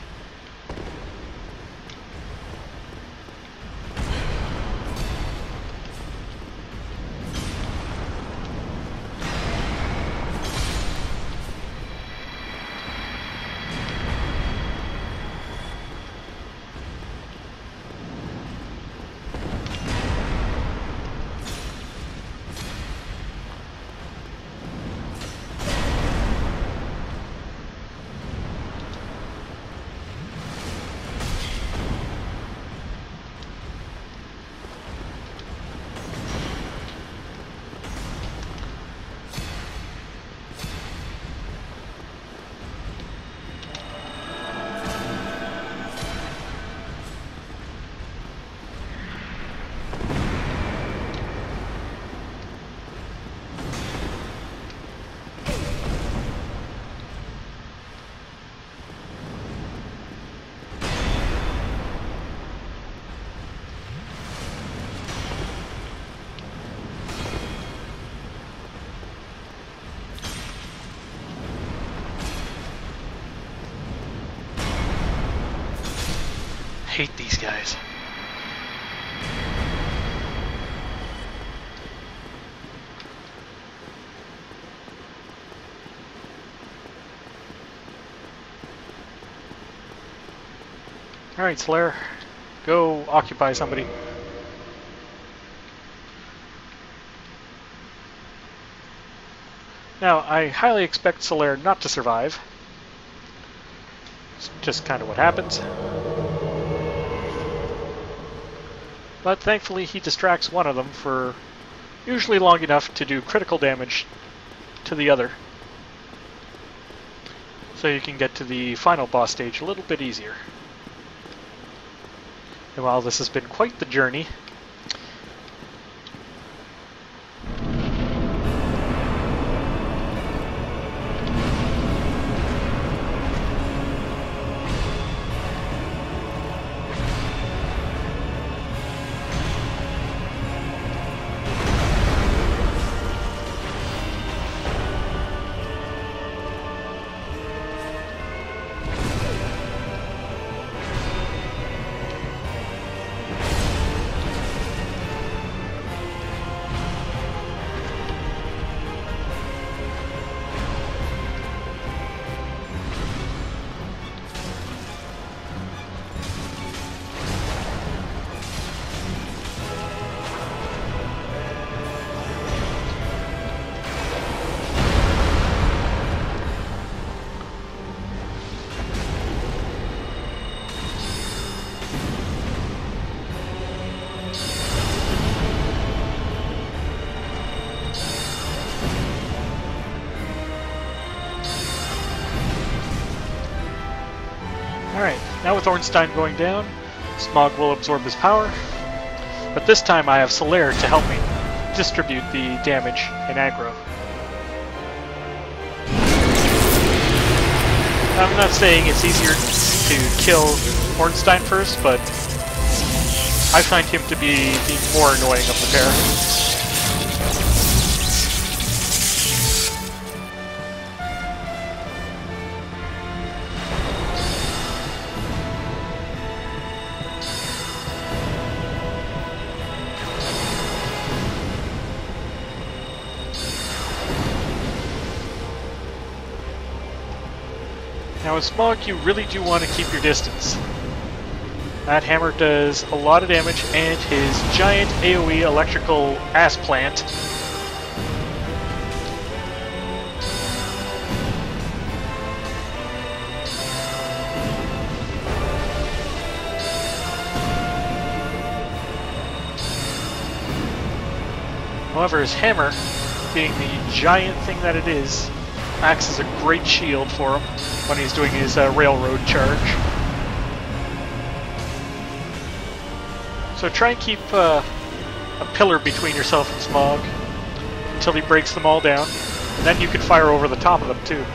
Hate these guys. Alright, Slayer. Go occupy somebody. Now, I highly expect Slayer not to survive. It's just kind of what happens. But thankfully he distracts one of them for usually long enough to do critical damage to the other. So you can get to the final boss stage a little bit easier. And while this has been quite the journey, alright, now with Ornstine going down, Smog will absorb his power, but this time I have Slayer to help me distribute the damage and aggro. I'm not saying it's easier to kill Ornstine first, but I find him to be the more annoying of the pair. Now with Smog, you really do want to keep your distance. That hammer does a lot of damage, and his giant AoE electrical ass plant however, his hammer, being the giant thing that it is, acts as a great shield for him when he's doing his railroad charge. So try and keep a pillar between yourself and Smog until he breaks them all down, and then you can fire over the top of them too.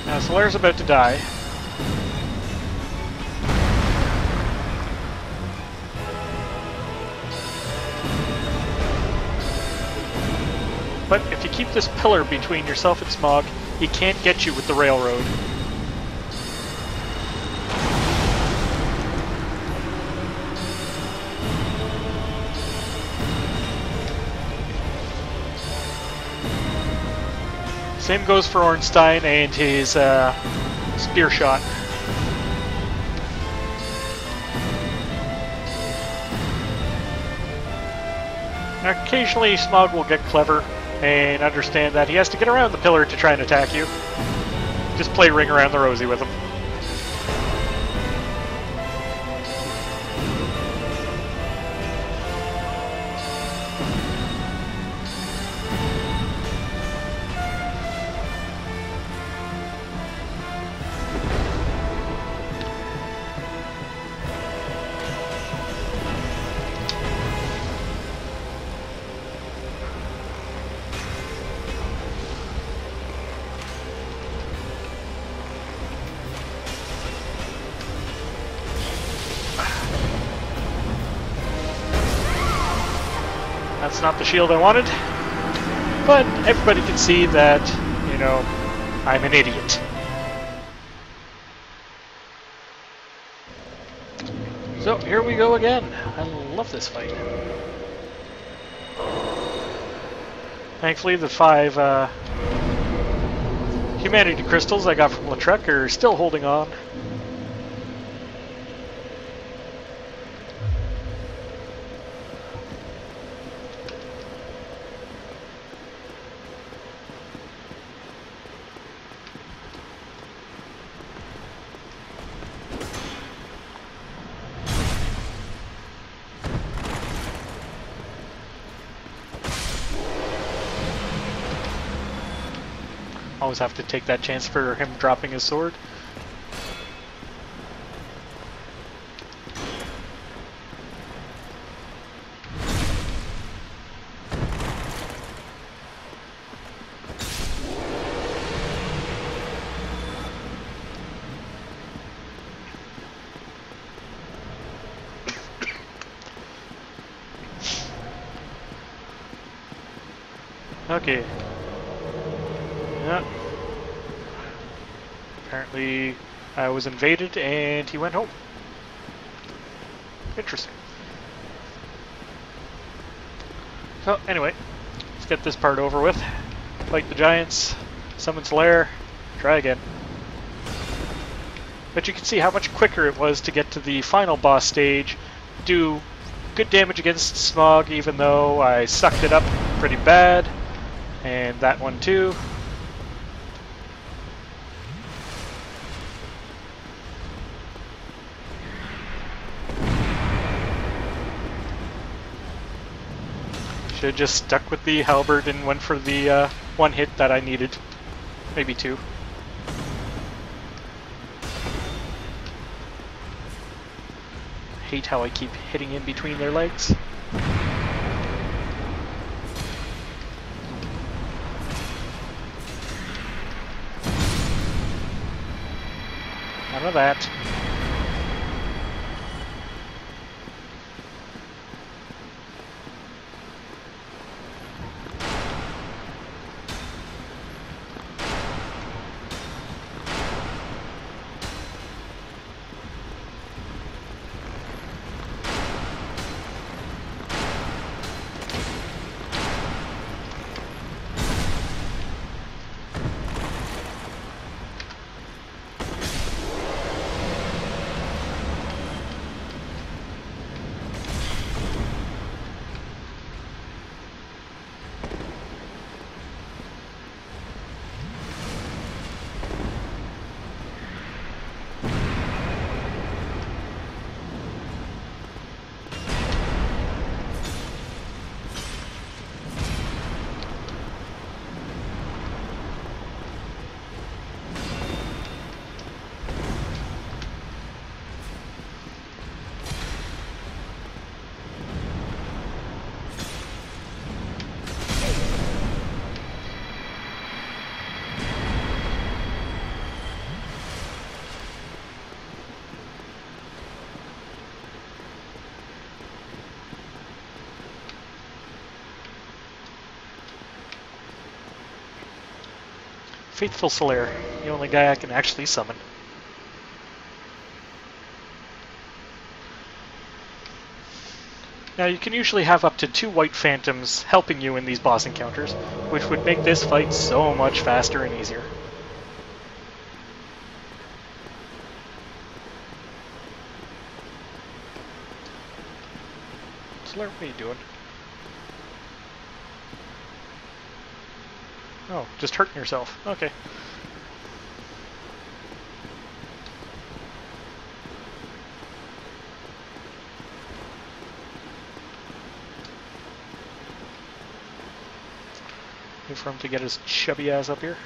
Now Solaire's about to die. But if you keep this pillar between yourself and Smog, he can't get you with the railroad. Same goes for Ornstine and his spear shot. Now, occasionally Smog will get clever and understand that he has to get around the pillar to try and attack you. Just play Ring Around the Rosie with him. That's not the shield I wanted, but everybody can see that, you know, I'm an idiot. So here we go again. I love this fight. Thankfully the 5 humanity crystals I got from Lautrec are still holding on. Always have to take that chance for him dropping his sword. Okay. Yeah. Apparently I was invaded and he went home. Interesting. So anyway, let's get this part over with. Fight the giants, summon Solaire, try again. But you can see how much quicker it was to get to the final boss stage. Do good damage against Smog even though I sucked it up pretty bad. And that one too. Should have just stuck with the halberd and went for the one hit that I needed. Maybe 2. hate how I keep hitting in between their legs. None of that. Faithful Slayer, the only guy I can actually summon. Now you can usually have up to 2 white phantoms helping you in these boss encounters, which would make this fight so much faster and easier. Slayer, what are you doing? Oh, just hurting yourself. Okay. Wait for him to get his chubby ass up here.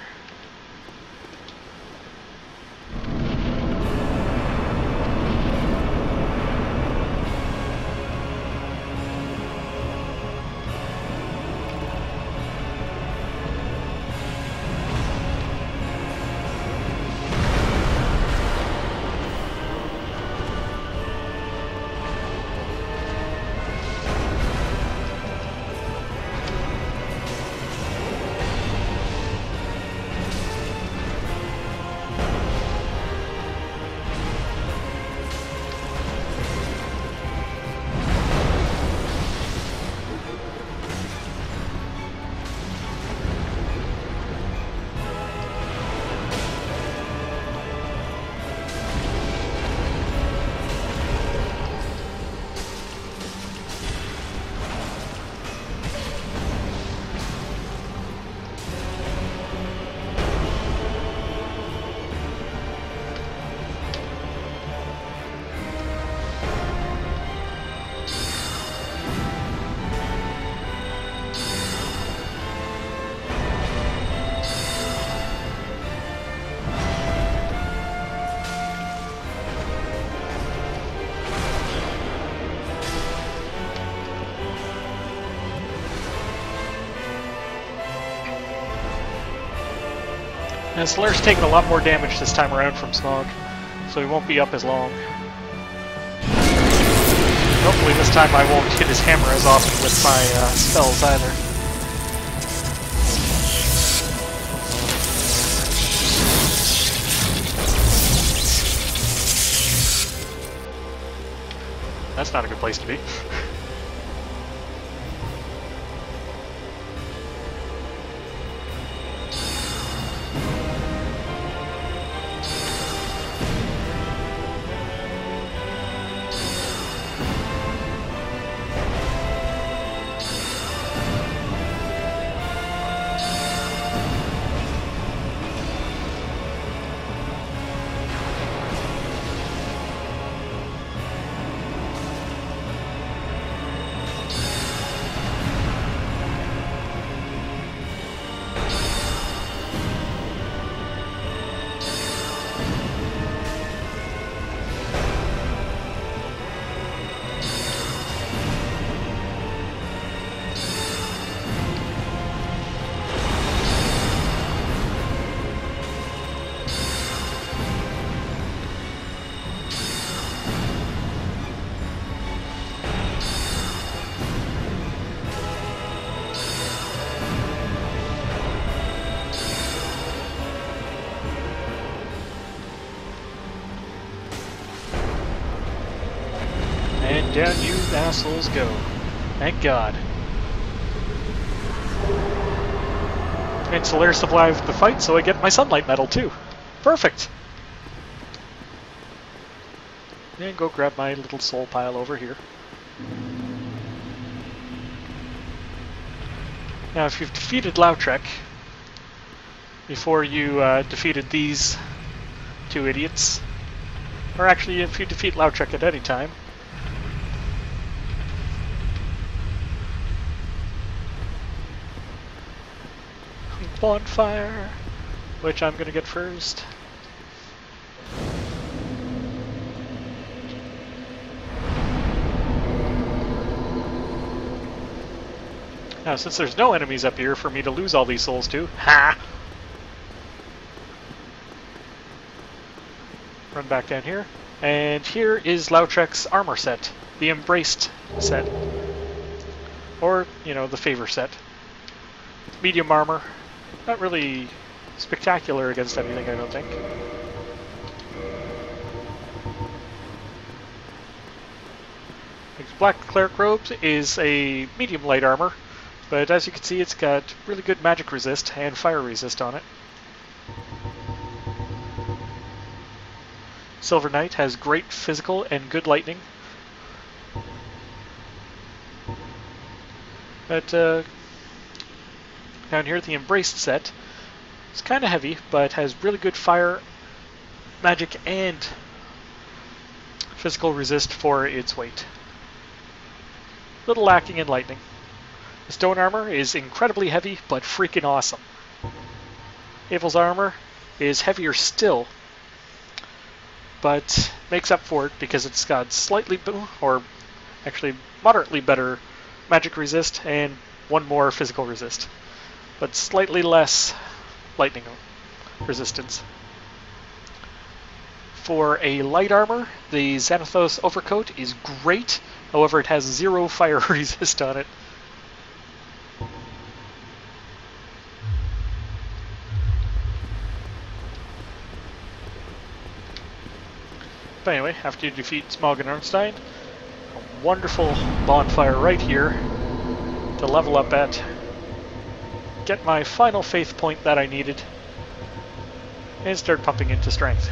And Slayer's taking a lot more damage this time around from Smog, so he won't be up as long. Hopefully this time I won't hit his hammer as often with my spells either. That's not a good place to be. down you assholes go. Thank God. And Solaire survived the fight, so I get my sunlight medal too. Perfect! And go grab my little soul pile over here. Now, if you've defeated Lautrec, before you defeated these two idiots, or actually if you defeat Lautrec at any time, bonfire, which I'm gonna get first. Now, since there's no enemies up here for me to lose all these souls to, ha! Run back down here. And here is Lautrec's armor set, the Embraced set. Or, you know, the Favor set. Medium armor. Not really spectacular against anything, I don't think. Black Cleric Robes is a medium light armor. But as you can see, it's got really good magic resist and fire resist on it. Silver Knight has great physical and good lightning. But down here, the Embraced set is kind of heavy, but has really good fire, magic, and physical resist for its weight. Little lacking in lightning. The stone armor is incredibly heavy, but freaking awesome. Abel's armor is heavier still, but makes up for it because it's got slightly, or actually moderately better magic resist and one more physical resist, but slightly less lightning resistance. For a light armor, the Xanathos overcoat is great, however it has 0 fire resist on it. But anyway, after you defeat Smog and Ornstine, a wonderful bonfire right here to level up at, get my final faith point that I needed, and start pumping into strength.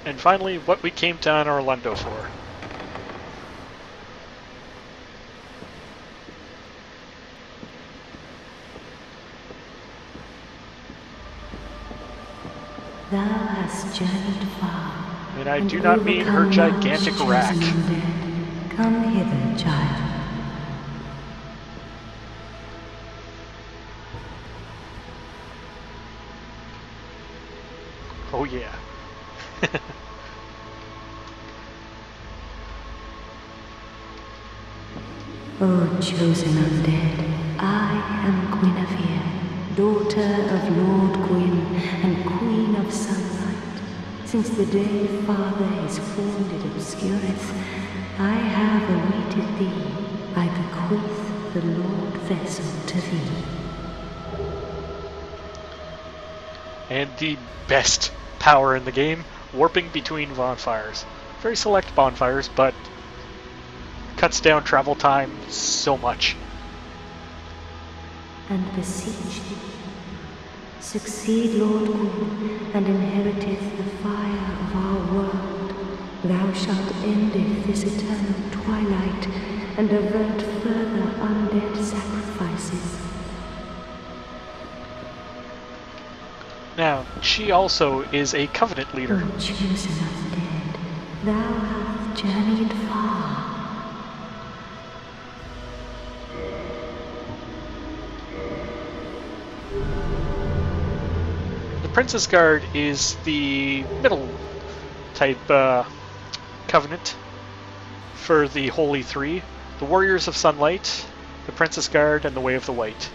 And finally, what we came to Anor Londo for. Thou hast journeyed far. And I do not mean her gigantic rack. Come hither, child. Oh yeah. O chosen undead, I am Guinevere, daughter of Lord Gwyn and Queen of Sunlight. Since the day Father his wounded obscureth, I have awaited thee. I bequeath the Lord vessel to thee. And the best power in the game, warping between bonfires. Very select bonfires, but cuts down travel time so much. And beseech thee, succeed Lord Gwyn, and inheriteth the fire of our world. Thou shalt endeth this eternal twilight, and avert further undead sacrifices. Now, she also is a Covenant leader. O chosen undead, thou hast journeyed far. The Princess Guard is the middle type Covenant for the Holy Three. The Warriors of Sunlight, the Princess Guard, and the Way of the White.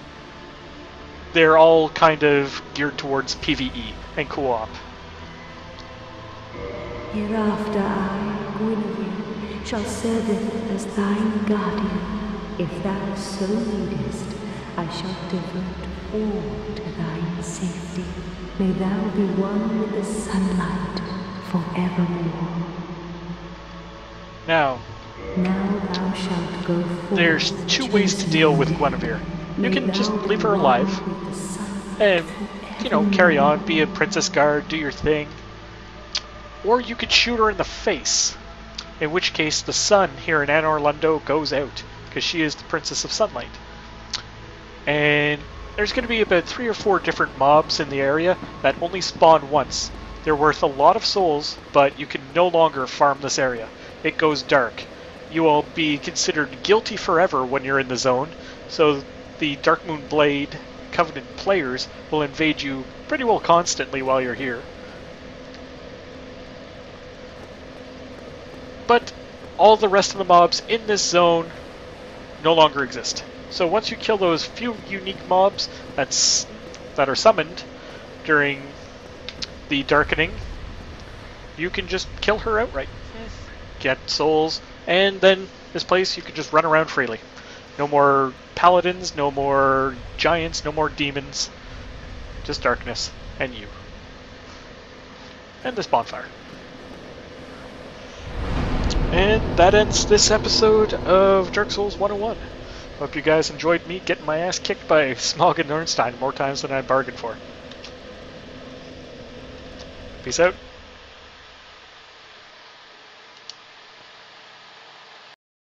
They're all kind of geared towards PvE and co-op. Hereafter I, Guinevere, shall serve as thine guardian. If thou so needest, I shall devote all to thine safety. May thou be one with the sunlight forevermore. Now, Thou shalt go forth. there's two ways to deal with Guinevere. You can just leave her alive and, you know, carry on, be a princess guard, do your thing. Or you could shoot her in the face, in which case the sun here in Anor Londo goes out, because she is the Princess of Sunlight. And there's going to be about 3 or 4 different mobs in the area that only spawn once. They're worth a lot of souls, but you can no longer farm this area. It goes dark. You will be considered guilty forever when you're in the zone, so the Darkmoon Blade Covenant players will invade you pretty well constantly while you're here. But all the rest of the mobs in this zone no longer exist. So once you kill those few unique mobs that are summoned during the Darkening, you can just kill her outright. Get souls, and then this place you can just run around freely. No more paladins, no more giants, no more demons. Just darkness, and you. And this bonfire. And that ends this episode of Dark Souls 101. Hope you guys enjoyed me getting my ass kicked by Smog and Ornstine more times than I bargained for. Peace out.